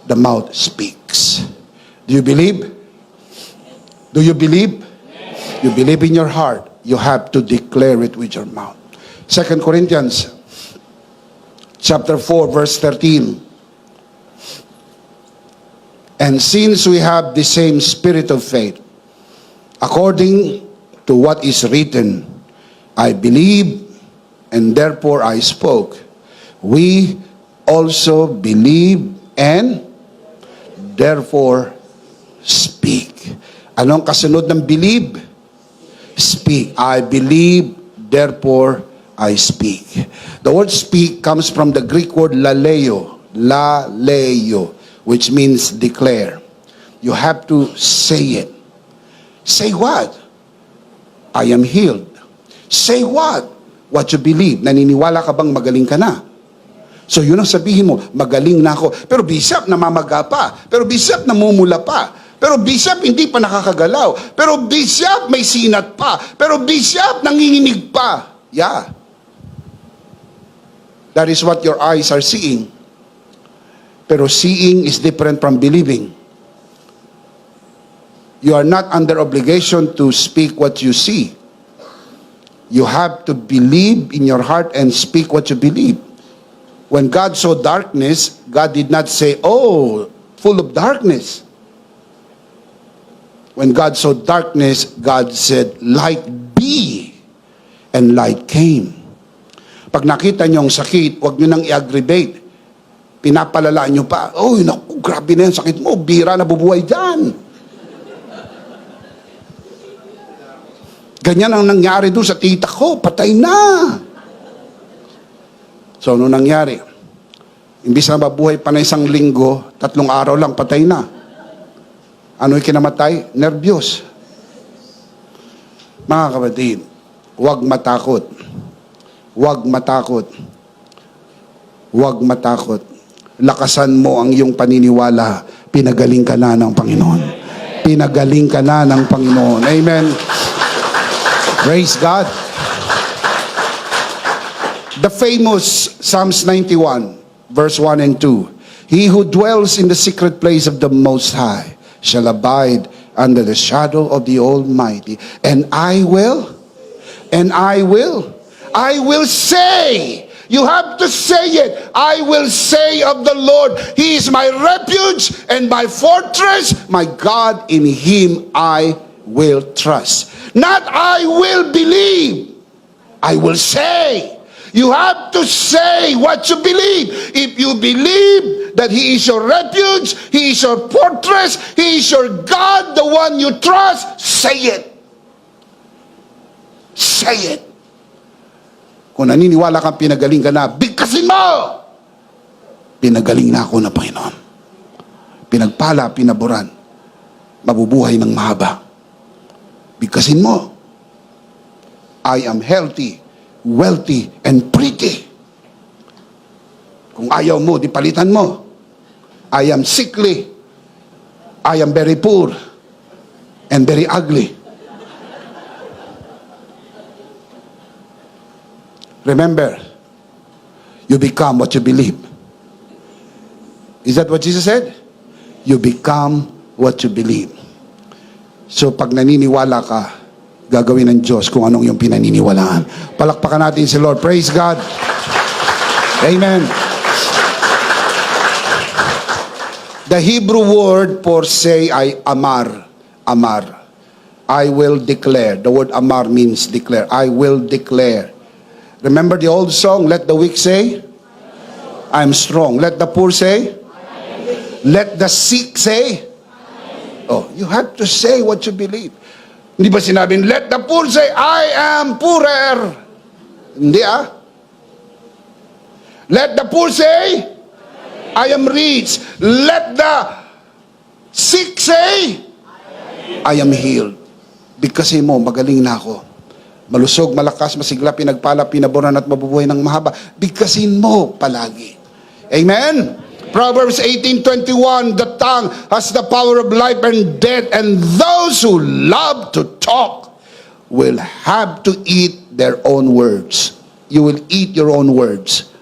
the mouth speaks. Do you believe? Do you believe? You believe in your heart, you have to declare it with your mouth. 2 Corinthians chapter 4, verse 13. And since we have the same spirit of faith, according to what is written, I believe, and therefore I spoke. We also believe and therefore speak. Anong kasunod ng believe? Speak. I believe, therefore I speak. The word speak comes from the Greek word laleo, which means declare. You have to say it. Say what? I am healed. Say what? What you believe. Naniniwala ka bang magaling ka na? So yun ang sabihin mo, magaling na ako. Pero Bishop, namamaga pa. Pero Bishop, namumula pa. Pero Bishop, hindi pa nakakagalaw. Pero Bishop, may sinat pa. Pero Bishop, nanginginig pa. Yeah. That is what your eyes are seeing. Pero seeing is different from believing. You are not under obligation to speak what you see. You have to believe in your heart and speak what you believe. When God saw darkness, God did not say, oh, full of darkness. When God saw darkness, God said, light be. And light came. Pag nakita niyo ang sakit, huwag niyo nang i-aggravate. Pinapalala niyo pa. Oh, naku, grabe na yung sakit mo. Bira na bubuhay dyan. Ganyan ang nangyari doon sa tita ko. Patay na. So, ano nangyari? Imbis na mabuhay pa na 1 linggo, 3 araw lang, patay na. Ano yung kinamatay? Nervyos. Mga kapatid, huwag matakot. Huwag matakot. Huwag matakot. Lakasan mo ang iyong paniniwala. Pinagaling ka na ng Panginoon. Pinagaling ka na ng Panginoon. Amen. Praise God. The famous Psalms 91, verse 1 and 2. He who dwells in the secret place of the Most High shall abide under the shadow of the Almighty. And I will say, you have to say it, I will say of the Lord, He is my refuge and my fortress, my God, in Him I will trust. Not I will believe, I will say. You have to say what you believe. If you believe that He is your refuge, He is your fortress, He is your God, the one you trust, say it. Say it. Kung naniniwala kang pinagaling ka na, bigkasin mo! Pinagaling na ako na Panginoon. Pinagpala, pinaboran. Mabubuhay ng mahaba. Bigkasin mo. I am healthy, wealthy, and pretty. Kung ayaw mo, di palitan mo. I am sickly. I am very poor and very ugly. Remember, you become what you believe. Is that what Jesus said? You become what you believe. So pag naniniwala ka, gagawin ng Diyos kung anong yung pinaniniwalaan. Palakpakan natin si Lord. Praise God. Amen. The Hebrew word for say ay amar. Amar. I will declare. The word amar means declare. I will declare. Remember the old song, let the weak say, I'm strong. Let the poor say, let the sick say, oh, you have to say what you believe. Hindi ba sinabing, let the poor say, I am poorer. Hindi Let the poor say, I am rich. Let the sick say, I am healed. Bigkasin mo, magaling na ako. Malusog, malakas, masigla, pinagpala, pinaboran at mabubuhay ng mahaba. Bigkasin mo palagi. Amen? Proverbs 18:21, the tongue has the power of life and death, and those who love to talk will have to eat their own words. you will eat your own words.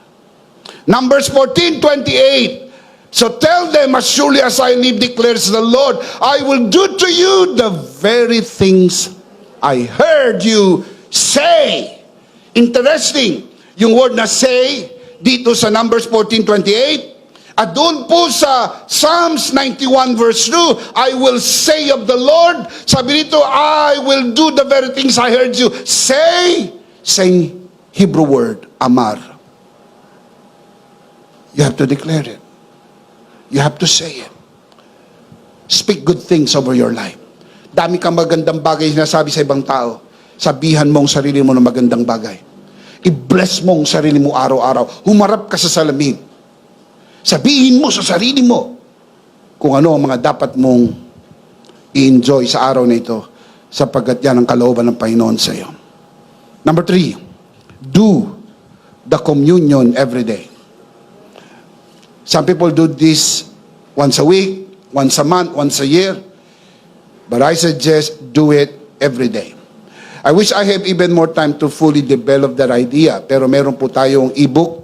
Numbers 14:28. So tell them, as surely as I live, declares the Lord, I will do to you the very things I heard you say. Interesting. Yung word na say, dito sa Numbers 14:28, at doon po sa Psalms 91 verse 2, I will say of the Lord, sabi dito, I will do the very things I heard you say. Same Hebrew word, amar. You have to declare it. You have to say it. Speak good things over your life. Dami kang magandang bagay sinasabi sa ibang tao. Sabihan mo ang sarili mo ng magandang bagay. I-bless mo ang sarili mo araw-araw. Humarap ka sa salamin. Sabihin mo sa sarili mo kung ano ang mga dapat mong i-enjoy sa araw na ito sapagkat yan ang kalooban ng Panginoon sa iyo. Number 3, do the communion every day. Some people do this once a week, once a month, once a year. But I suggest do it every day. I wish I have even more time to fully develop that idea. Pero meron po tayong ebook.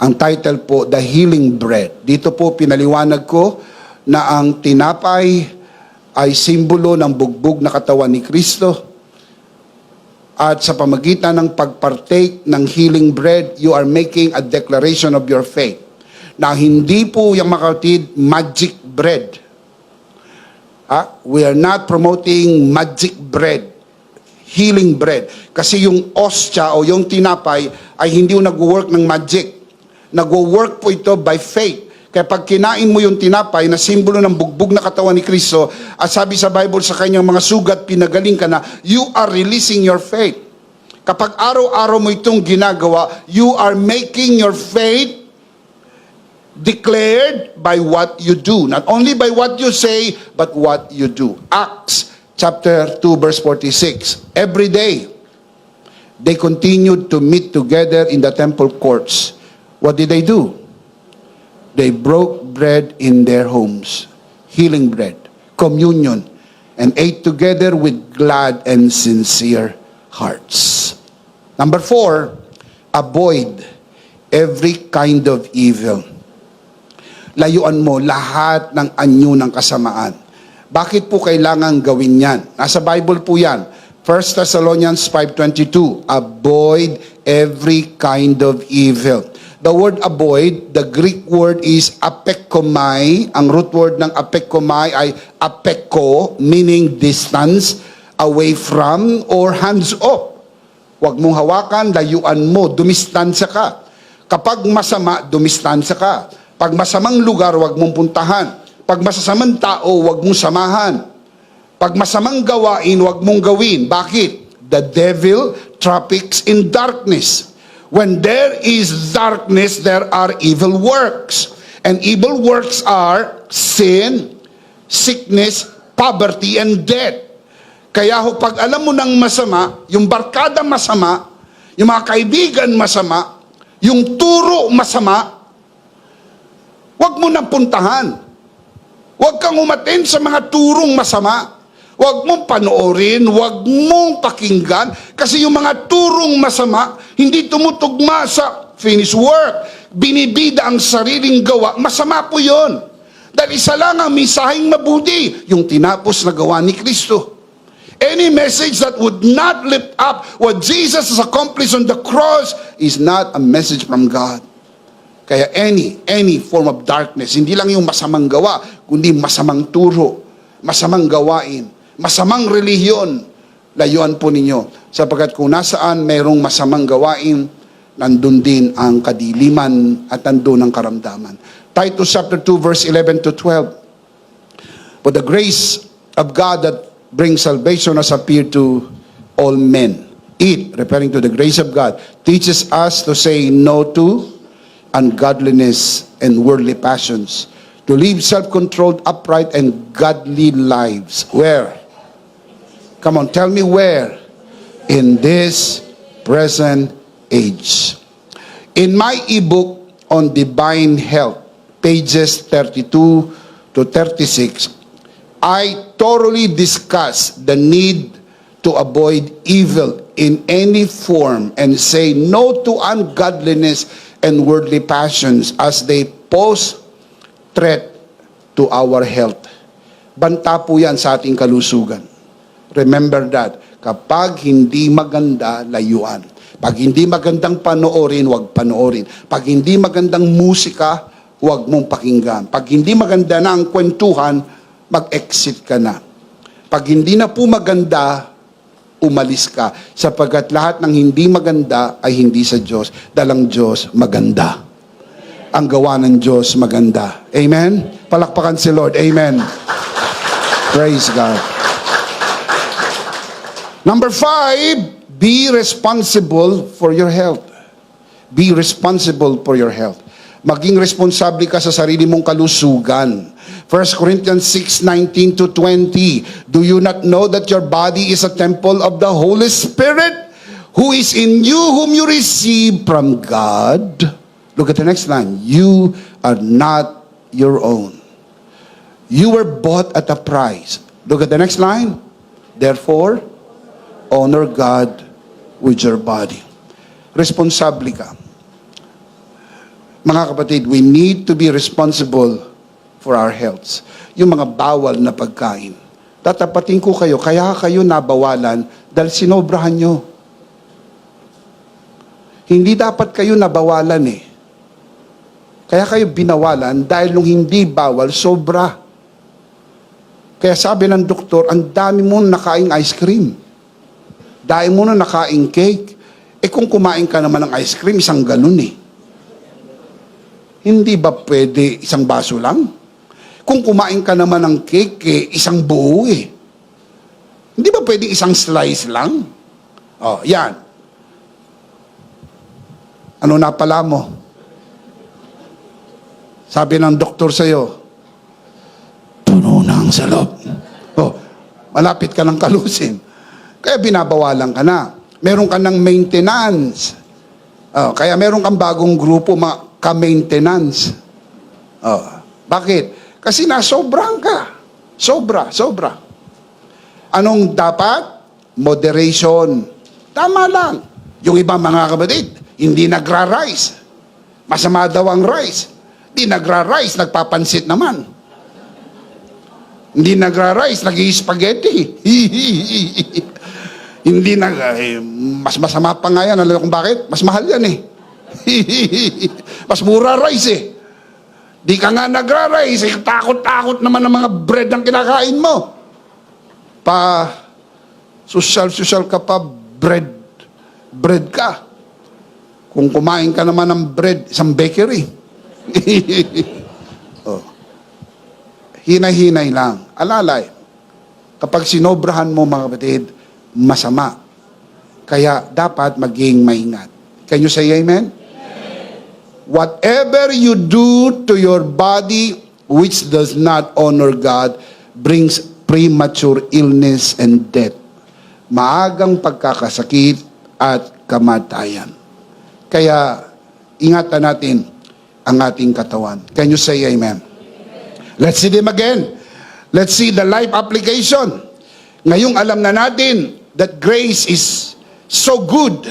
Ang title po, The Healing Bread. Dito po pinaliwanag ko na ang tinapay ay simbolo ng bugbog na katawan ni Kristo. At sa pamagitan ng pagpartake ng healing bread, you are making a declaration of your faith. Na hindi po yung makatid magic bread. We are not promoting magic bread, healing bread. Kasi yung ostya o yung tinapay ay hindi yung nag-work ng magic. Nag-work po ito by faith. Kaya pag kinain mo yung tinapay na simbolo ng bugbog na katawan ni Kristo, at sabi sa Bible sa kanyang mga sugat, pinagaling ka na, you are releasing your faith. Kapag araw-araw mo itong ginagawa, you are making your faith declared by what you do. Not only by what you say, but what you do. Acts chapter 2 verse 46. Every day, they continued to meet together in the temple courts. What did they do? They broke bread in their homes. Healing bread, communion, and ate together with glad and sincere hearts. Number 4, avoid every kind of evil. Layuan mo lahat ng anyo ng kasamaan. Bakit po kailangan gawin yan? Nasa Bible po yan. 1 Thessalonians 5:22, avoid every kind of evil. The word avoid, the Greek word is apekomai. Ang root word ng apekomai ay apeko, meaning distance, away from, or hands off. Huwag mong hawakan, layuan mo, dumistansya ka. Kapag masama, dumistansya ka. Pag masamang lugar, huwag mong puntahan. Pag masasamang tao, huwag mong samahan. Pag masamang gawain, huwag mong gawin. Bakit? The devil traffics in darkness. When there is darkness, there are evil works. And evil works are sin, sickness, poverty, and death. Kaya ho, pag alam mo ng masama, yung barkada masama, yung mga kaibigan masama, yung turo masama, huwag mo nang puntahan. Huwag kang umaten sa mga turong masama. Huwag mong panoorin, huwag mong pakinggan, kasi yung mga turong masama, hindi tumutugma sa finished work. Binibida ang sariling gawa, masama po yun. Dahil isa lang ang misaheng mabuti, yung tinapos na gawa ni Kristo. Any message that would not lift up what Jesus has accomplished on the cross is not a message from God. Kaya any form of darkness, hindi lang yung masamang gawa, kundi masamang turo, masamang gawain, masamang relihiyon, layuan po ninyo. Sapagkat kung nasaan mayroong masamang gawain, nandun din ang kadiliman at nandun ang karamdaman. Titus chapter 2 verse 11 to 12. For the grace of God that brings salvation has appeared to all men. It, referring to the grace of God, teaches us to say no to ungodliness and worldly passions, to live self-controlled, upright, and godly lives. Where? Come on, tell me where. In this present age. In my ebook on divine health, pages 32 to 36, I thoroughly discuss the need to to avoid evil in any form and say no to ungodliness and worldly passions as they pose threat to our health. Banta po yan sa ating kalusugan. Remember that. Kapag hindi maganda, layuan. Pag hindi magandang panoorin, huwag panoorin. Pag hindi magandang musika, huwag mong pakinggan. Pag hindi maganda na ang kwentuhan, mag-exit ka na. Pag hindi na po maganda, umalis ka. Sapagkat lahat ng hindi maganda ay hindi sa Diyos. Dalang Diyos, maganda. Ang gawa ng Diyos, maganda. Amen? Palakpakan si Lord. Amen. Praise God. Number 5, be responsible for your health. Be responsible for your health. Maging responsable ka sa sarili mong kalusugan. 1 Corinthians 6:19 to 20. Do you not know that your body is a temple of the Holy Spirit, who is in you, whom you receive from God? Look at the next line. You are not your own. You were bought at a price. Look at the next line. Therefore, honor God with your body. Responsable ka. Mga kapatid, we need to be responsible for our health. Yung mga bawal na pagkain. Tatapatin ko kayo, kaya kayo nabawalan dahil sinobrahan nyo. Hindi dapat kayo nabawalan eh. Kaya kayo binawalan dahil nung hindi bawal, sobra. Kaya sabi ng doktor, ang dami mo nakaing ice cream. Dahil mo na nakaing cake. Eh kung kumain ka naman ng ice cream, isang ganun eh. Hindi ba pwede isang baso lang? Kung kumain ka naman ng cake, eh, isang buo eh. Hindi ba pwede isang slice lang? Oh, yan. Ano na pala mo? Sabi ng doktor sa'yo, puno na ang salop. Oh, malapit ka ng kalusin. Kaya binabawalan ka na. Meron ka ng maintenance. Oh, kaya meron kang bagong grupo, ka-maintenance. Oh, bakit? Kasi nasobrang ka. Sobra. Anong dapat? Moderation. Tama lang. Yung iba mga kapatid, hindi nagra-rice. Masama daw ang rice. Hindi nagra-rice, nagpapansit naman. Hindi nagra-rice, nag-i-spaghetti. Hindi mas masama pa nga yan. Alam kung bakit? Mas mahal yan eh. Mas mura rice eh. Di ka nga nagra-rice, eh, takot-takot naman ang mga bread ang kinakain mo. Social ka pa, bread ka. Kung kumain ka naman ng bread, isang bakery. Oh. Hinay-hinay lang. Alalay. Kapag sinobrahan mo mga kapatid, masama. Kaya dapat maging maingat. Can you say amen? Whatever you do to your body which does not honor God brings premature illness and death. Maagang pagkakasakit at kamatayan. Kaya ingatan natin ang ating katawan. Can you say amen? Let's see them again. Let's see the life application. Ngayong alam na natin that grace is so good.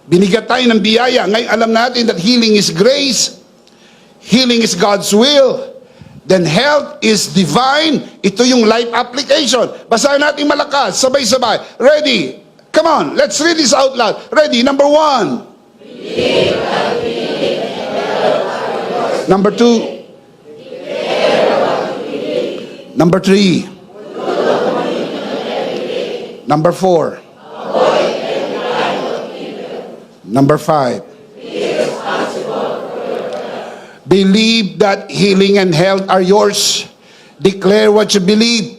Binigyan tayo ng biyaya. Ngayon alam natin that healing is grace. Healing is God's will. Then health is divine. Ito yung life application. Basahin natin malakas. Sabay-sabay. Ready? Come on. Let's read this out loud. Ready? Number 1. Number 2. Number 3. Number 4. Number 5. Believe that healing and health are yours. Declare what you believe.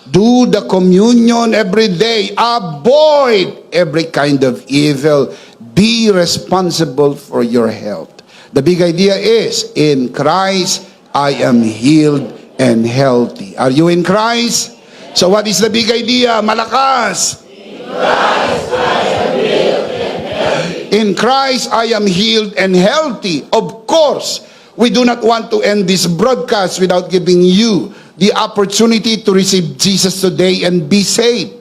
Do the communion every day. Avoid every kind of evil. Be responsible for your health. The big idea is, in Christ, I am healed and healthy. Are you in Christ? So what is the big idea? Malakas. In Christ, I am healed and healthy. Of course, we do not want to end this broadcast without giving you the opportunity to receive Jesus today and be saved.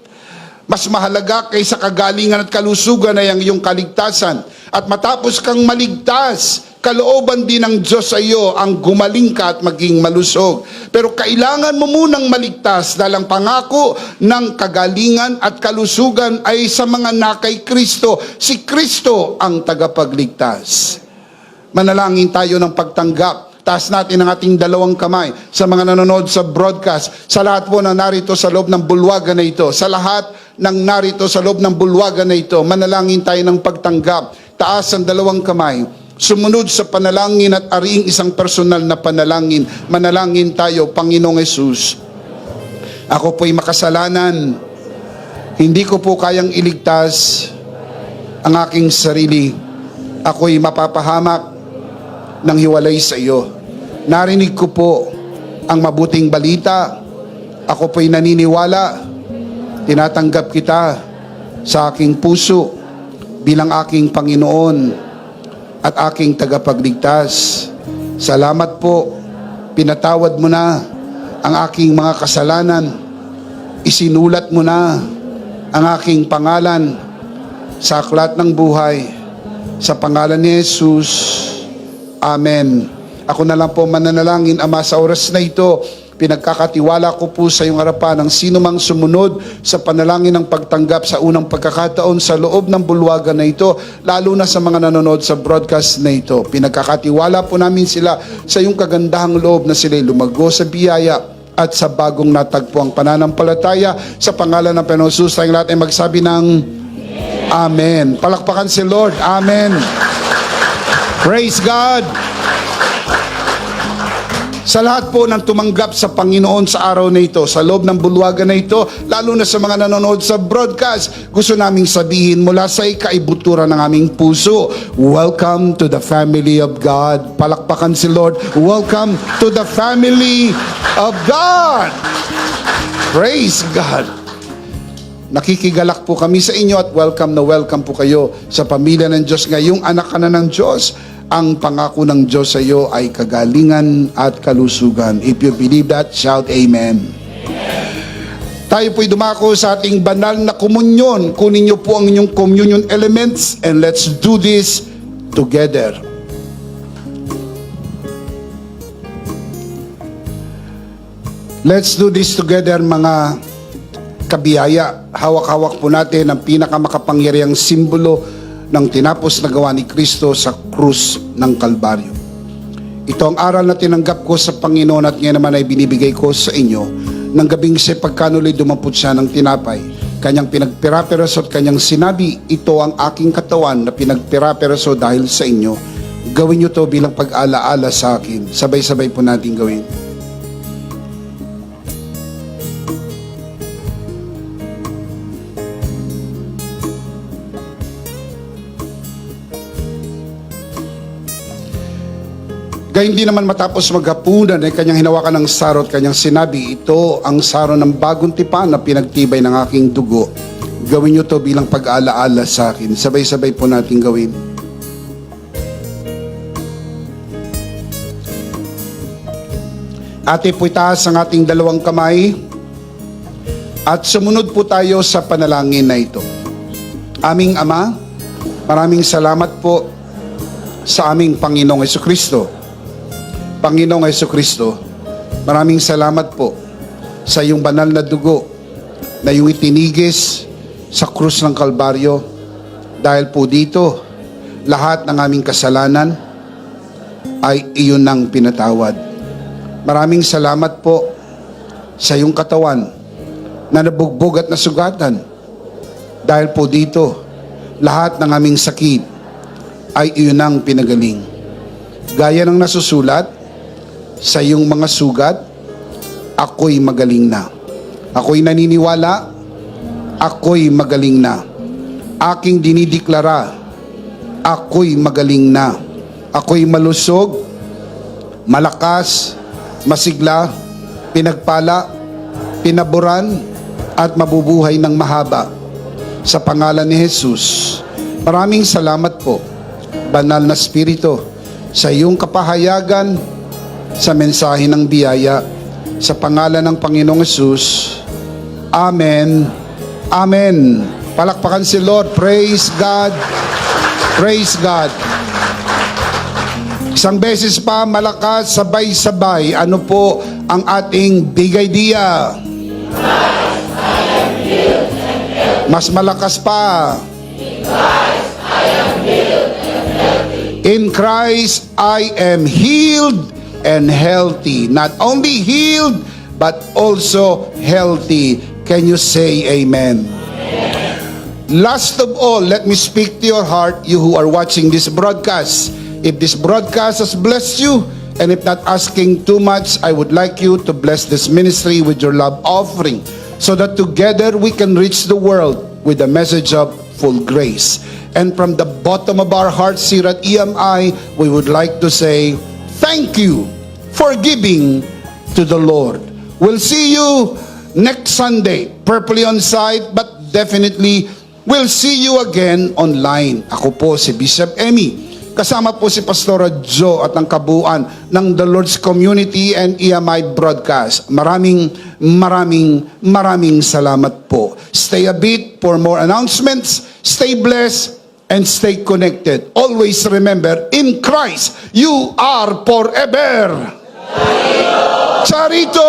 Mas mahalaga kaysa kagalingan at kalusugan ay ang iyong kaligtasan. At matapos kang maligtas, kalooban din ng Diyos sa iyo ang gumaling ka at maging malusog. Pero kailangan mo munang maligtas dahil ang pangako ng kagalingan at kalusugan ay sa mga nakay Kristo. Si Kristo ang tagapagligtas. Manalangin tayo ng pagtanggap. Taas natin ang ating dalawang kamay sa mga nanonood sa broadcast, sa lahat po na narito sa loob ng bulwagan na ito, sa lahat ng narito sa loob ng bulwagan na ito, manalangin tayo ng pagtanggap. Taas ang dalawang kamay, sumunod sa panalangin at ariing isang personal na panalangin. Manalangin tayo, Panginoong Hesus, ako po'y makasalanan, hindi ko po kayang iligtas ang aking sarili, ako'y mapapahamak ng hiwalay sa iyo. Narinig ko po ang mabuting balita. Ako po'y naniniwala. Tinatanggap kita sa aking puso bilang aking Panginoon at aking tagapagligtas. Salamat po. Pinatawad mo na ang aking mga kasalanan. Isinulat mo na ang aking pangalan sa aklat ng buhay. Sa pangalan ni Jesus. Amen. Ako na lang po mananalangin, Ama, sa oras na ito, pinagkakatiwala ko po sa iyong harapan ang sino mang sumunod sa panalangin ng pagtanggap sa unang pagkakataon sa loob ng bulwagan na ito, lalo na sa mga nanonood sa broadcast na ito. Pinagkakatiwala po namin sila sa iyong kagandahang loob na sila'y lumago sa biyaya at sa bagong natagpuang pananampalataya. Sa pangalan ng Panginoon Jesus, tayong lahat ay magsabi ng Amen. Palakpakan si Lord. Amen. Praise God. Sa lahat po ng tumanggap sa Panginoon sa araw na ito, sa loob ng bulwagan na ito, lalo na sa mga nanonood sa broadcast, gusto naming sabihin mula sa ikaibuturan ng aming puso, welcome to the family of God. Palakpakan si Lord. Welcome to the family of God. Praise God. Nakikigalak po kami sa inyo at welcome na welcome po kayo sa pamilya ng Diyos. Ngayong anak ka na ng Diyos, ang pangako ng Diyos sa iyo ay kagalingan at kalusugan. If you believe that, shout Amen. Tayo po'y dumako sa ating banal na komunyon. Kunin niyo po ang inyong communion elements and let's do this together. Let's do this together, mga kabiyaya. Hawak-hawak po natin ang pinakamakapangyarihang simbolo ng tinapos na gawa ni Kristo sa krus ng Kalbaryo. Ito ang aral na tinanggap ko sa Panginoon at ngayon naman ay binibigay ko sa inyo. Nang gabing siya pagkanuloy dumampot siya ng tinapay, kanyang pinagpira-piraso at kanyang sinabi, ito ang aking katawan na pinagpira-piraso dahil sa inyo. Gawin niyo to bilang pag-alaala sa akin. Sabay-sabay po natin gawin. Kaya hindi naman matapos maghapunan ay kanyang hinawakan ng saro at kanyang sinabi, ito ang saro ng bagong tipan na pinagtibay ng aking dugo. Gawin niyo to bilang pag-aalaala sa akin. Sabay-sabay po natin gawin. Ate po itaas ang ating dalawang kamay at sumunod po tayo sa panalangin na ito. Aming Ama, maraming salamat po sa aming Panginoong Hesukristo. Panginoong Hesukristo, maraming salamat po sa iyong banal na dugo na iyong itinigis sa krus ng Kalbaryo. Dahil po dito, lahat ng aming kasalanan ay iyon ang pinatawad. Maraming salamat po sa iyong katawan na nabugbog at nasugatan. Dahil po dito, lahat ng aming sakit ay iyon ang pinagaling. Gaya ng nasusulat sa iyong mga sugat, ako'y magaling na. Ako'y naniniwala, ako'y magaling na. Aking dinideklara, ako'y magaling na. Ako'y malusog, malakas, masigla, pinagpala, pinaboran, at mabubuhay ng mahaba. Sa pangalan ni Jesus, maraming salamat po, Banal na Espiritu, sa iyong kapahayagan, sa mensahe ng biyaya, sa pangalan ng Panginoong Jesus. Amen Amen. Palakpakan si Lord. Praise God. Praise God. Isang beses pa, malakas, sabay-sabay. Ano po ang ating big idea? Mas malakas pa. In Christ, I am healed and healthy. Not only healed, but also healthy. Can you say amen? Last of all, let me speak to your heart, you who are watching this broadcast. If this broadcast has blessed you, and if not asking too much, I would like you to bless this ministry with your love offering, so that together we can reach the world with a message of full grace. And from the bottom of our hearts here at EMI, we would like to say, thank you for giving to the Lord. We'll see you next Sunday, purposely on site, but definitely we'll see you again online. Ako po si Bishop Emmy. Kasama po si Pastora Jo at ang kabuuan ng The Lord's Community and EMI Broadcast. Maraming salamat po. Stay a bit for more announcements. Stay blessed and stay connected. Always remember, in Christ, you are forever. Charito!